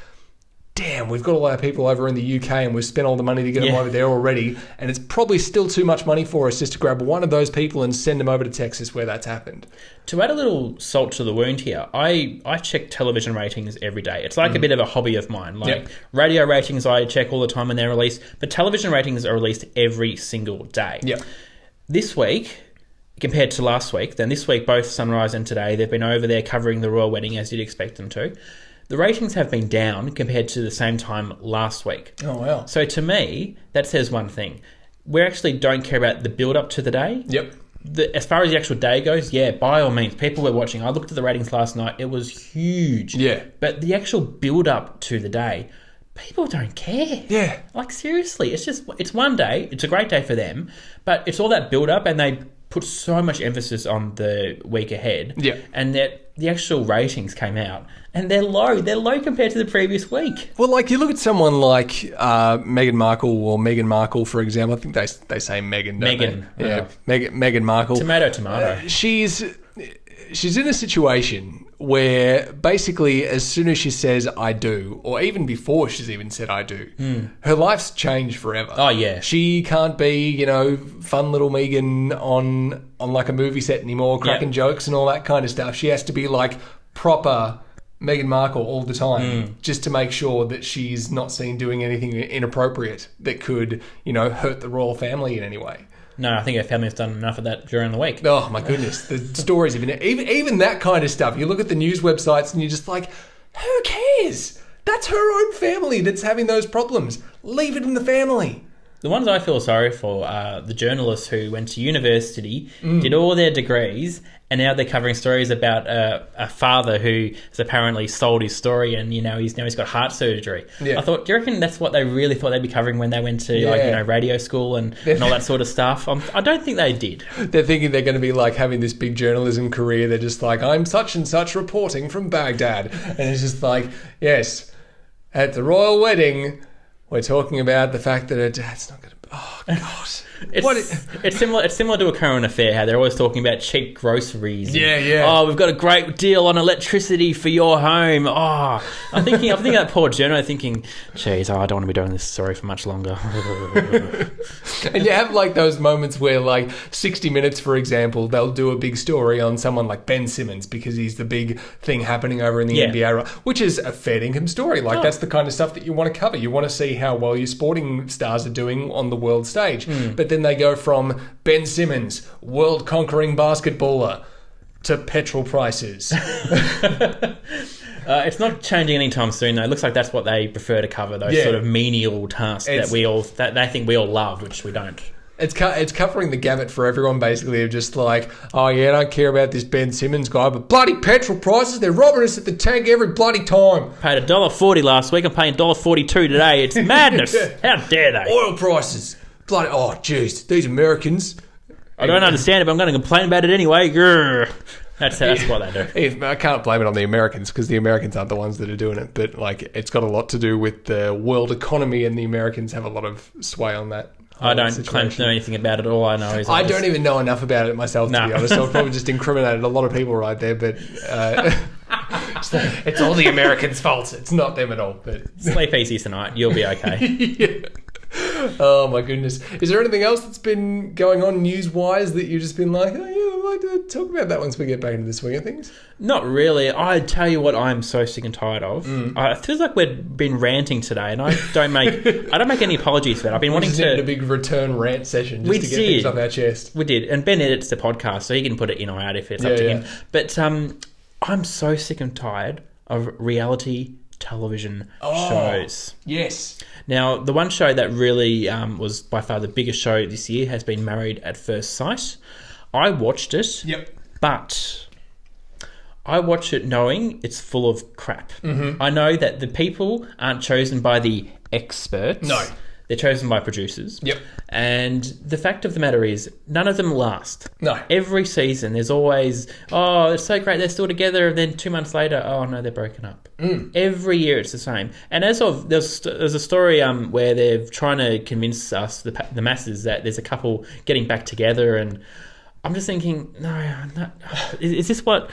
damn, we've got a lot of people over in the UK and we've spent all the money to get them over there already, and it's probably still too much money for us just to grab one of those people and send them over to Texas where that's happened. To add a little salt to the wound here, I check television ratings every day. It's like a bit of a hobby of mine. Like radio ratings I check all the time when they're released, but television ratings are released every single day. This week, compared to last week, then this week both Sunrise and Today, they've been over there covering the royal wedding as you'd expect them to. The ratings have been down compared to the same time last week. Oh, wow. So to me, that says one thing. We actually don't care about the build-up to the day. As far as the actual day goes, by all means, people were watching. I looked at the ratings last night. It was huge. But the actual build-up to the day, people don't care. Yeah. Like, seriously, it's one day. It's a great day for them, but it's all that build-up, and they put so much emphasis on the week ahead. Yeah. And that the actual ratings came out, and they're low. They're low compared to the previous week. Well, like, you look at someone like Meghan Markle or Meghan Markle, for example. I think they say Meghan, don't Meghan. they? Yeah, Meghan Markle. Tomato. She's in a situation where basically as soon as she says I do, or even before she's even said I do, her life's changed forever. Oh, yeah. She can't be, fun little Megan on like a movie set anymore, cracking jokes and all that kind of stuff. She has to be like proper Meghan Markle all the time, just to make sure that she's not seen doing anything inappropriate that could, hurt the royal family in any way. No, I think her family's done enough of that during the week. Oh my goodness, the stories of it, even that kind of stuff. You look at the news websites and you're just like, who cares? That's her own family that's having those problems. Leave it in the family. The ones I feel sorry for are the journalists who went to university, did all their degrees, and now they're covering stories about a father who has apparently sold his story, and he's got heart surgery. Yeah. I thought, do you reckon that's what they really thought they'd be covering when they went to radio school and all that sort of stuff? I don't think they did. They're thinking they're going to be like having this big journalism career. They're just like, I'm such and such reporting from Baghdad, and it's just like, yes, at the royal wedding, we're talking about the fact that her dad's not going to... Oh, God. It's similar to a current affair, how they're always talking about cheap groceries. Yeah. Oh, we've got a great deal on electricity for your home. Oh, I'm thinking of that poor journalist thinking, geez, I don't want to be doing this story for much longer. And you have like those moments where like 60 Minutes, for example, they'll do a big story on someone like Ben Simmons because he's the big thing happening over in the NBA, which is a fair income story. Like that's the kind of stuff that you want to cover. You want to see how well your sporting stars are doing on the world stage. But then they go from Ben Simmons, world-conquering basketballer, to petrol prices. It's not changing anytime soon, though. It looks like that's what they prefer to cover, those sort of menial tasks that they think we all love, which we don't. It's covering the gamut for everyone, basically, of just like, oh yeah, I don't care about this Ben Simmons guy, but bloody petrol prices, they're robbing us at the tank every bloody time. Paid $1.40 last week, I'm paying $1.42 today. It's madness. How dare they? Oil prices. Bloody, oh jeez, these Americans. I don't understand it, but I'm going to complain about it anyway. Grrr. That's what they do. I can't blame it on the Americans because the Americans aren't the ones that are doing it, but like it's got a lot to do with the world economy, and the Americans have a lot of sway on that. I don't claim to know anything about it. All I know is I don't even know enough about it myself, to be honest. So I've probably just incriminated a lot of people right there, but it's all the Americans' fault. It's not them at all. But sleep easy tonight. You'll be okay. Yeah. Oh my goodness. Is there anything else that's been going on news-wise that you've just been like, oh yeah, I'd like to talk about that once we get back into the swing of things? Not really. I tell you what I'm so sick and tired of. It feels like we've been ranting today, and I don't make any apologies for that. I've been wanting to a big return rant session just to get things off our chest. We did, and Ben edits the podcast, so he can put it in or out if it's up to him. But I'm so sick and tired of reality television shows. Yes. Now, the one show that really was by far the biggest show this year has been Married at First Sight. I watched it, but I watch it knowing it's full of crap. I know that the people aren't chosen by the experts. No. They're chosen by producers. Yep. And the fact of the matter is, none of them last. No. Every season, there's always, oh, it's so great, they're still together, and then 2 months later, oh, no, they're broken up. Every year it's the same. And there's a story where they're trying to convince us, the masses, that there's a couple getting back together, and I'm just thinking, no, is this what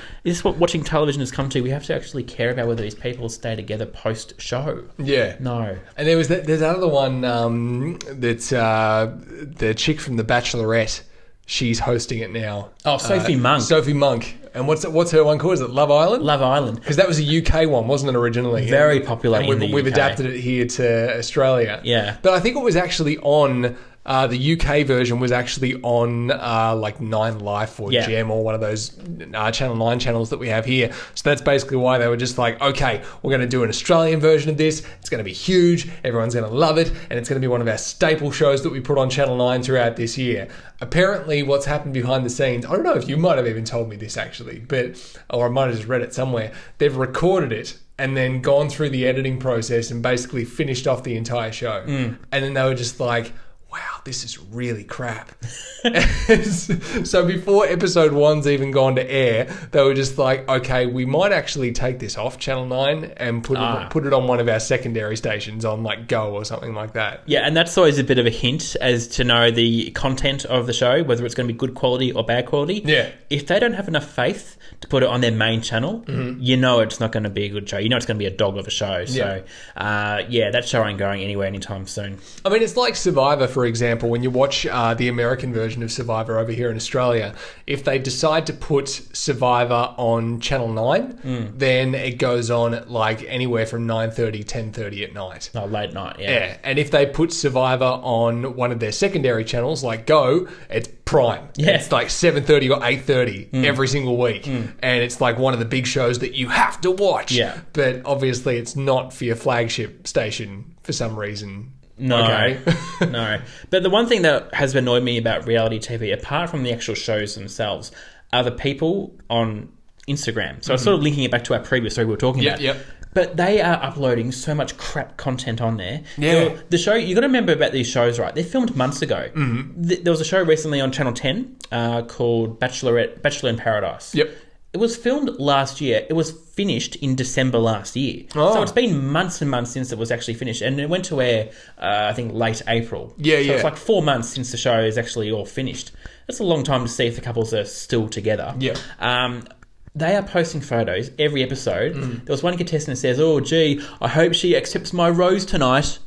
watching television has come to? We have to actually care about whether these people stay together post-show. Yeah. No. And there's another one that's the chick from The Bachelorette. She's hosting it now. Oh, Sophie Monk. Sophie Monk. And what's her one called? Is it Love Island? Love Island. Because that was a UK one, wasn't it, originally? Very popular in the UK. We've adapted it here to Australia. Yeah. But I think it was actually on... the UK version was actually on like 9 Life or Gem or one of those Channel 9 channels that we have here. So that's basically why they were just like, okay, we're going to do an Australian version of this. It's going to be huge. Everyone's going to love it. And it's going to be one of our staple shows that we put on Channel 9 throughout this year. Apparently what's happened behind the scenes, I don't know if you might have even told me this actually, or I might have just read it somewhere. They've recorded it and then gone through the editing process and basically finished off the entire show. And then they were just like, wow, this is really crap. So before episode 1's even gone to air, they were just like, okay, we might actually take this off Channel 9 and put it on one of our secondary stations on like Go or something like that. Yeah, and that's always a bit of a hint as to know the content of the show, whether it's going to be good quality or bad quality. Yeah. If they don't have enough faith to put it on their main channel, you know it's not going to be a good show. You know it's going to be a dog of a show. So, that show ain't going anywhere anytime soon. I mean, it's like Survivor, for example. When you watch the American version of Survivor over here in Australia, if they decide to put Survivor on Channel 9, then it goes on at like anywhere from 9:30, 10:30 at night. Oh, late night, Yeah, and if they put Survivor on one of their secondary channels, like Go, it's prime. Yeah. It's like 7:30 or 8:30 every single week. And it's like one of the big shows that you have to watch. Yeah. But obviously it's not for your flagship station for some reason. No, Okay. no. But the one thing that has annoyed me about reality TV, apart from the actual shows themselves, are the people on Instagram. So I'm sort of linking it back to our previous story we were talking about. Yep. But they are uploading so much crap content on there. Yeah. The show, you got to remember about these shows, right? They're filmed months ago. There was a show recently on Channel 10 called Bachelor in Paradise. Yep. It was filmed last year. It was finished in December last year. Oh. So it's been months and months since it was actually finished. And it went to air, I think, late April. Yeah, so it's like 4 months since the show is actually all finished. That's a long time to see if the couples are still together. Yeah. They are posting photos every episode. There was one contestant that says, oh, gee, I hope she accepts my rose tonight.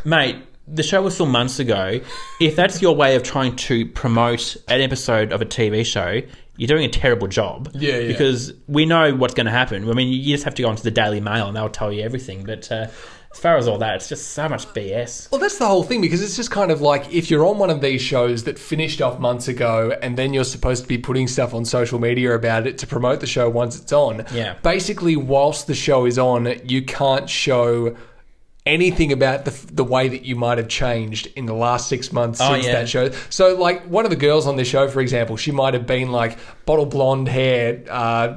Mate, the show was filmed months ago. If that's your way of trying to promote an episode of a TV show, you're doing a terrible job. Yeah. Because we know what's going to happen. I mean, you just have to go onto the Daily Mail and they'll tell you everything. But as far as all that, it's just so much BS. Well, that's the whole thing, because it's just kind of like if you're on one of these shows that finished off months ago and then you're supposed to be putting stuff on social media about it to promote the show once it's on. Yeah. Basically, whilst the show is on, you can't show anything about the way that you might have changed in the last 6 months since that show. So, like, one of the girls on this show, for example, she might have been, like, bottle blonde hair,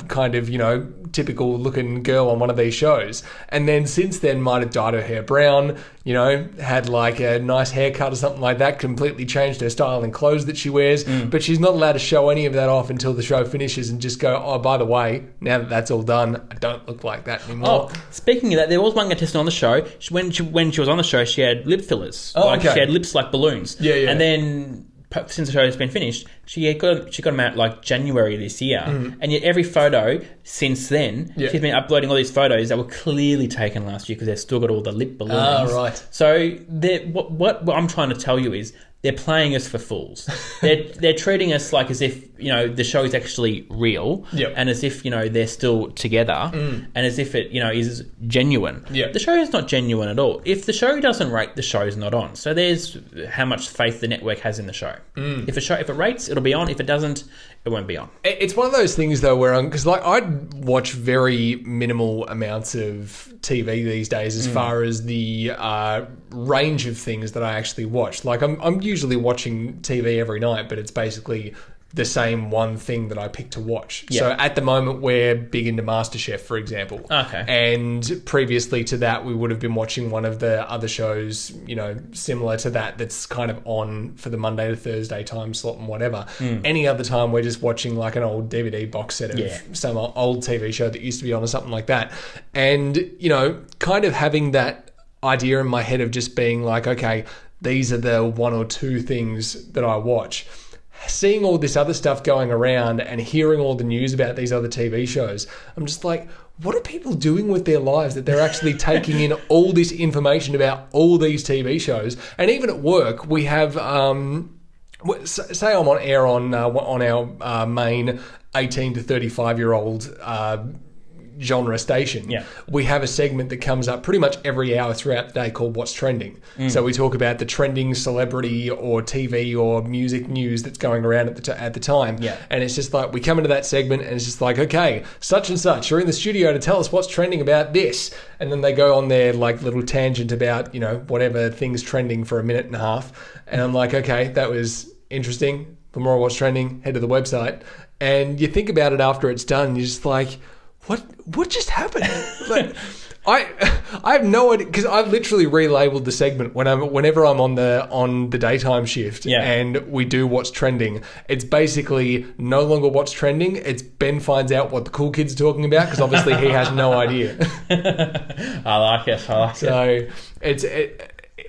kind of, you know, typical looking girl on one of these shows. And then since then might have dyed her hair brown, you know, had, like, a nice haircut or something like that, completely changed her style and clothes that she wears. But she's not allowed to show any of that off until the show finishes and just go, oh, by the way, now that that's all done, I don't look like that anymore. Oh, speaking of that, there was one contestant on the show. When she was on the show, she had lip fillers. Oh, okay. She had lips like balloons. Yeah. And then, since the show has been finished, she got them out like January this year. And yet every photo since then, she's been uploading all these photos that were clearly taken last year because they've still got all the lip balloons. Oh, right. So what I'm trying to tell you is they're playing us for fools. They're treating us like as if, you know, the show is actually real, and as if, you know, they're still together, and as if it, you know, is genuine. The show is not genuine at all. If the show doesn't rate, the show's not on. So there's how much faith the network has in the show. If it rates, it'll be on. If it doesn't, it won't be on. It's one of those things, though, where because like I watch very minimal amounts of TV these days as far as the range of things that I actually watch. Like I'm usually watching TV every night, but it's basically the same one thing that I pick to watch. So at the moment, we're big into MasterChef, for example. Okay. And previously to that, we would have been watching one of the other shows, you know, similar to that, that's kind of on for the Monday to Thursday time slot and whatever. Any other time, we're just watching like an old DVD box set of some old TV show that used to be on or something like that. And, you know, kind of having that idea in my head of just being like, okay, these are the one or two things that I watch. Seeing all this other stuff going around and hearing all the news about these other TV shows, I'm just like, what are people doing with their lives that they're actually taking in all this information about all these TV shows? And even at work, we have, say I'm on air on our main 18 to 35-year-old genre station. We have a segment that comes up pretty much every hour throughout the day called What's Trending. So we talk about the trending celebrity or TV or music news that's going around at the time. And it's just like, we come into that segment and it's just like, okay, such and such are in the studio to tell us what's trending about this. And then they go on their like little tangent about, you know, whatever thing's trending for a minute and a half. And I'm like, okay, that was interesting. For more What's Trending, head to the website. And you think about it after it's done, you're just like, what just happened? Like, I have no idea, because I've literally relabeled the segment whenever I'm on the daytime shift and we do What's Trending. It's basically no longer What's Trending. It's Ben finds out what the cool kids are talking about, because obviously he has no idea. I like it. So it's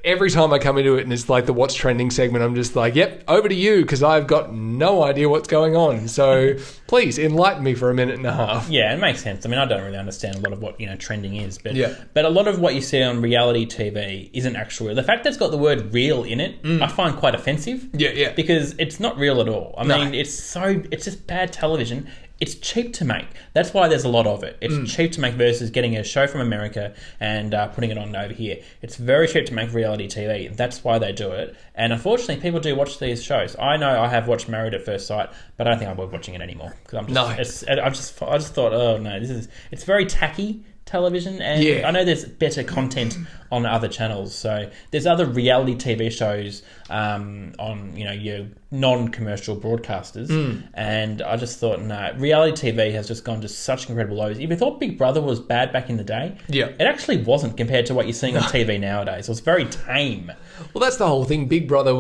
every time I come into it and it's like the What's Trending segment, I'm just like, yep, over to you, because I've got no idea what's going on. So please enlighten me for a minute and a half. Yeah, it makes sense. I mean, I don't really understand a lot of what, trending is, but a lot of what you see on reality TV isn't actually. The fact that it's got the word real in it, I find quite offensive. Yeah. Because it's not real at all. I mean, it's just bad television. It's cheap to make. That's why there's a lot of it. It's cheap to make versus getting a show from America and putting it on over here. It's very cheap to make reality TV. That's why they do it. And unfortunately, people do watch these shows. I know I have watched Married at First Sight, but I don't think I'll be watching it anymore, because I just thought, oh no, it's very tacky television, and I know there's better content on other channels. So there's other reality TV shows on your non-commercial broadcasters, and I just thought, no, reality TV has just gone to such incredible lows. If you thought Big Brother was bad back in the day, it actually wasn't compared to what you're seeing on TV nowadays. It was very tame. Well, that's the whole thing. Big Brother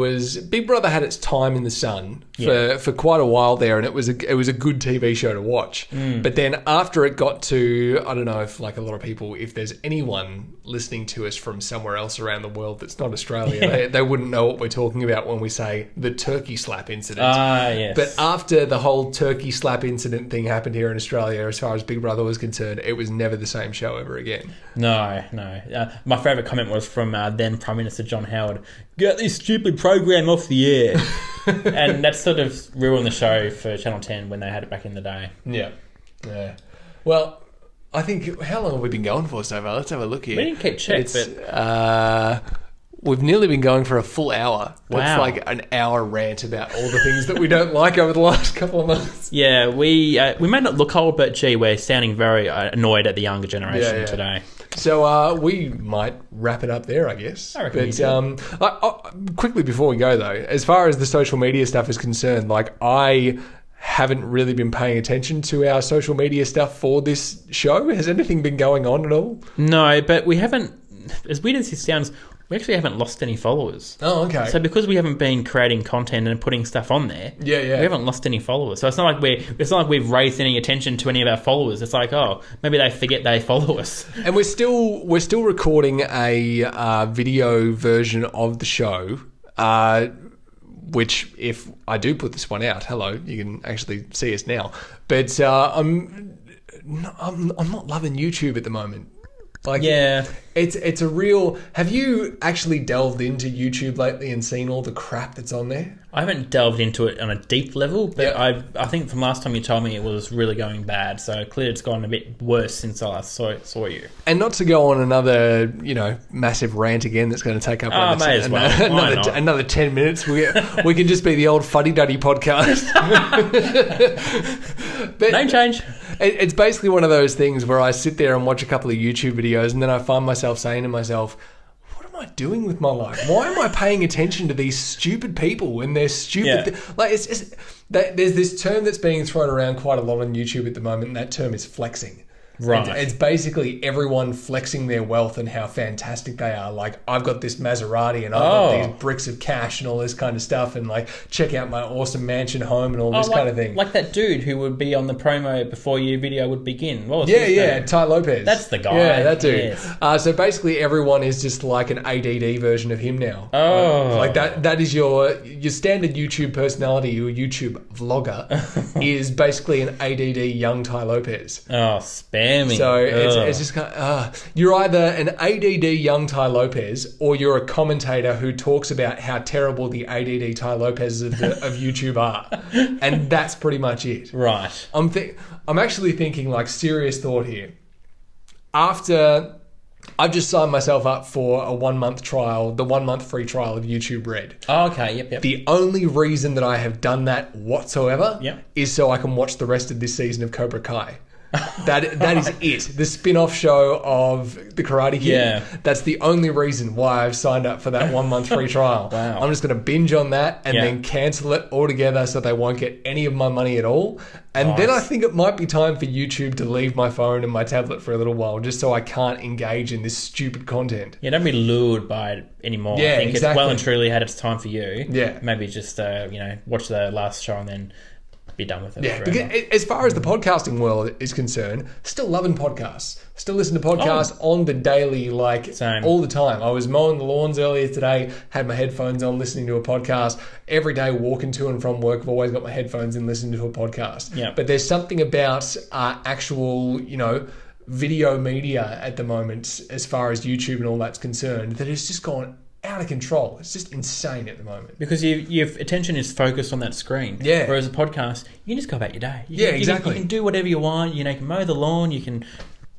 had its time in the sun for quite a while there, and it was a good TV show to watch. But then after it got to, I don't know if like a lot of people, if there's anyone listening to us from somewhere else around the world that's not Australia, they wouldn't know what we're talking about when we say the turkey slap incident. Yes. But after the whole turkey slap incident thing happened here in Australia, as far as Big Brother was concerned, it was never the same show ever again. No. My favourite comment was from then Prime Minister John Howard, "Get this stupid program off the air." And that sort of ruined the show for Channel 10 when they had it back in the day. Yeah. Well, I think, how long have we been going for so far? Let's have a look here. We didn't keep check, but... We've nearly been going for a full hour. Wow. That's like an hour rant about all the things that we don't like over the last couple of months. Yeah, we may not look old, but gee, we're sounding very annoyed at the younger generation today. So we might wrap it up there, I guess. I reckon quickly before we go, though, as far as the social media stuff is concerned, like I haven't really been paying attention to our social media stuff for this show. Has anything been going on at all? No, but we haven't, as weird as it sounds, we actually haven't lost any followers. Oh, okay. So because we haven't been creating content and putting stuff on there, we haven't lost any followers. So it's not like we've raised any attention to any of our followers. It's like, oh, maybe they forget they follow us. And we're still recording a video version of the show, which if I do put this one out, hello, you can actually see us now. But I'm not loving YouTube at the moment. Like, it's a real... Have you actually delved into YouTube lately and seen all the crap that's on there? I haven't delved into it on a deep level, but I think from last time you told me it was really going bad, so clearly it's gone a bit worse since I last saw you. And not to go on another, massive rant again that's going to take up another 10 minutes. We can just be the old FUDDY DUDDY podcast. But name change. It's basically one of those things where I sit there and watch a couple of YouTube videos and then I find myself saying to myself, what am I doing with my life? Why am I paying attention to these stupid people when they're stupid? Like, it's just, there's this term that's being thrown around quite a lot on YouTube at the moment, and that term is flexing. Right. It's basically everyone flexing their wealth and how fantastic they are. Like, I've got this Maserati and I've got these bricks of cash and all this kind of stuff, and like, check out my awesome mansion home and all this kind of thing. Like that dude who would be on the promo before your video would begin. What was his name? Ty Lopez. That's the guy. Yeah, that dude. Yes. So basically everyone is just like an ADD version of him now. Oh. Like that is your standard YouTube personality, your YouTube vlogger, is basically an ADD young Ty Lopez. Oh, spammy. So it's just kind of, you're either an ADD young Ty Lopez or you're a commentator who talks about how terrible the ADD Ty Lopez of YouTube are. And that's pretty much it. Right. I'm actually thinking, like, serious thought here. After I've just signed myself up for a 1 month trial, the 1 month free trial of YouTube Red. Oh, okay. Yep. The only reason that I have done that whatsoever is so I can watch the rest of this season of Cobra Kai. That is it. The spin-off show of The Karate Kid. Yeah. That's the only reason why I've signed up for that 1 month free trial. Wow. I'm just going to binge on that and then cancel it altogether so they won't get any of my money at all. And then I think it might be time for YouTube to leave my phone and my tablet for a little while just so I can't engage in this stupid content. Yeah, don't be lured by it anymore. Yeah, I think exactly. it's well and truly had its time for you. Yeah. Maybe just, watch the last show and then be done with it. Yeah, forever. because as far as the podcasting world is concerned, still loving podcasts. Still listen to podcasts on the daily, Same. all the time. I was mowing the lawns earlier today, had my headphones on, listening to a podcast. Every day walking to and from work, I've always got my headphones in, listening to a podcast. Yeah. But there's something about actual, video media at the moment, as far as YouTube and all that's concerned, that has just gone out of control. It's just insane at the moment. Because your attention is focused on that screen. Yeah. Whereas a podcast, you can just go about your day. Exactly. You can do whatever you want. You can mow the lawn. You can,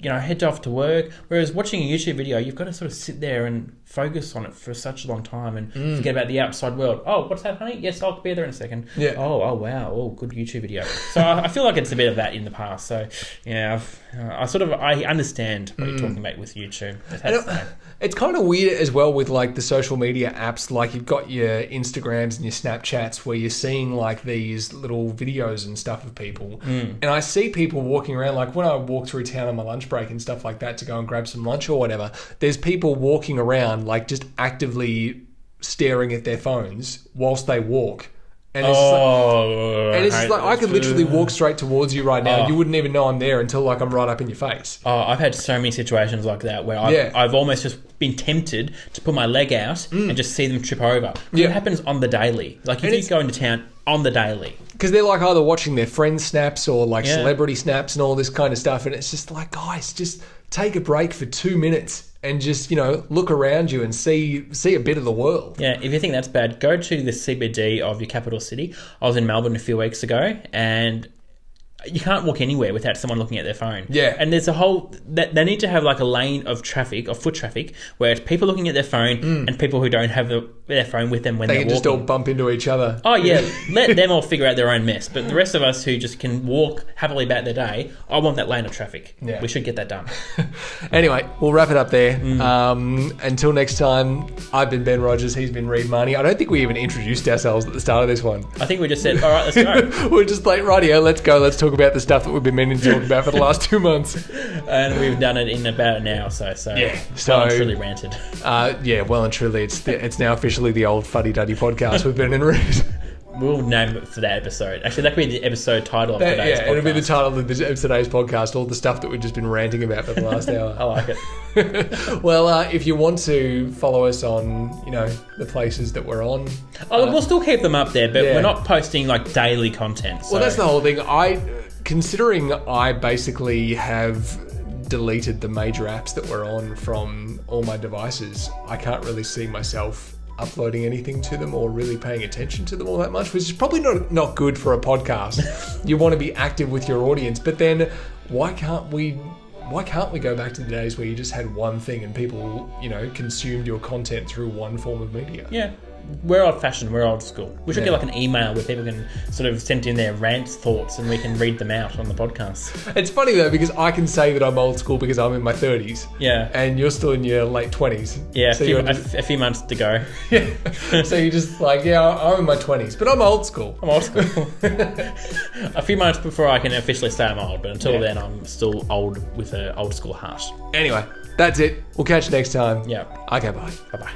head off to work. Whereas watching a YouTube video, you've got to sort of sit there and focus on it for such a long time and forget about the outside world. Oh, what's that, honey? Yes, I'll be there in a second. Yeah. Oh, wow. Oh, good YouTube video. So I feel like it's a bit of that in the past. So, yeah, I understand what you're talking about with YouTube. It's kind of weird as well with the social media apps. You've got your Instagrams and your Snapchats where you're seeing these little videos and stuff of people. And I see people walking around, when I walk through town on my lunch break and stuff like that to go and grab some lunch or whatever, there's people walking around just actively staring at their phones whilst they walk. And it's I could literally walk straight towards you right now. You wouldn't even know I'm there until I'm right up in your face. Oh, I've had so many situations like that where I've almost just been tempted to put my leg out and just see them trip over. It happens on the daily. If you go into town on the daily. Because they're either watching their friends' snaps or celebrity snaps and all this kind of stuff. And it's just guys, just take a break for 2 minutes and just, look around you and see a bit of the world. Yeah, if you think that's bad, go to the CBD of your capital city. I was in Melbourne a few weeks ago and you can't walk anywhere without someone looking at their phone. Yeah. And there's they need to have a lane of traffic, of foot traffic, where it's people looking at their phone and people who don't have their phone with them when they're walking. They can just all bump into each other. Oh, yeah. Let them all figure out their own mess. But the rest of us who just can walk happily about their day, I want that lane of traffic. Yeah. We should get that done. Anyway, we'll wrap it up there. Until next time, I've been Ben Rogers. He's been Reid Marnie. I don't think we even introduced ourselves at the start of this one. I think we just said, all right, let's go. We're just rightio, let's go. Let's talk about the stuff that we've been meaning to talk about for the last 2 months. And we've done it in about an hour or so. Yeah. Well and truly ranted. Well and truly, it's now officially the old Fuddy Duddy podcast with Ben and Reid. We'll name it for that episode. Actually, that could be the episode title of today's podcast. It'll be the title of today's podcast, all the stuff that we've just been ranting about for the last hour. I like it. Well, if you want to follow us on, the places that we're on. We'll still keep them up there, but we're not posting daily content. So. Well, that's the whole thing. Considering I basically have deleted the major apps that we're on from all my devices, I can't really see myself uploading anything to them or really paying attention to them all that much, which is probably not good for a podcast. You want to be active with your audience, but then why can't we go back to the days where you just had one thing and people, consumed your content through one form of media? Yeah. We're old-fashioned. We're old school. We should get an email where people can sort of send in their rants, thoughts, and we can read them out on the podcast. It's funny though because I can say that I'm old school because I'm in my 30s. Yeah. And you're still in your late 20s. Yeah. So a few months to go. Yeah. So you're just I'm in my 20s, but I'm old school. I'm old school. A few months before I can officially say I'm old, but until then I'm still old with an old school heart. Anyway, that's it. We'll catch you next time. Yeah. Okay, bye. Bye-bye.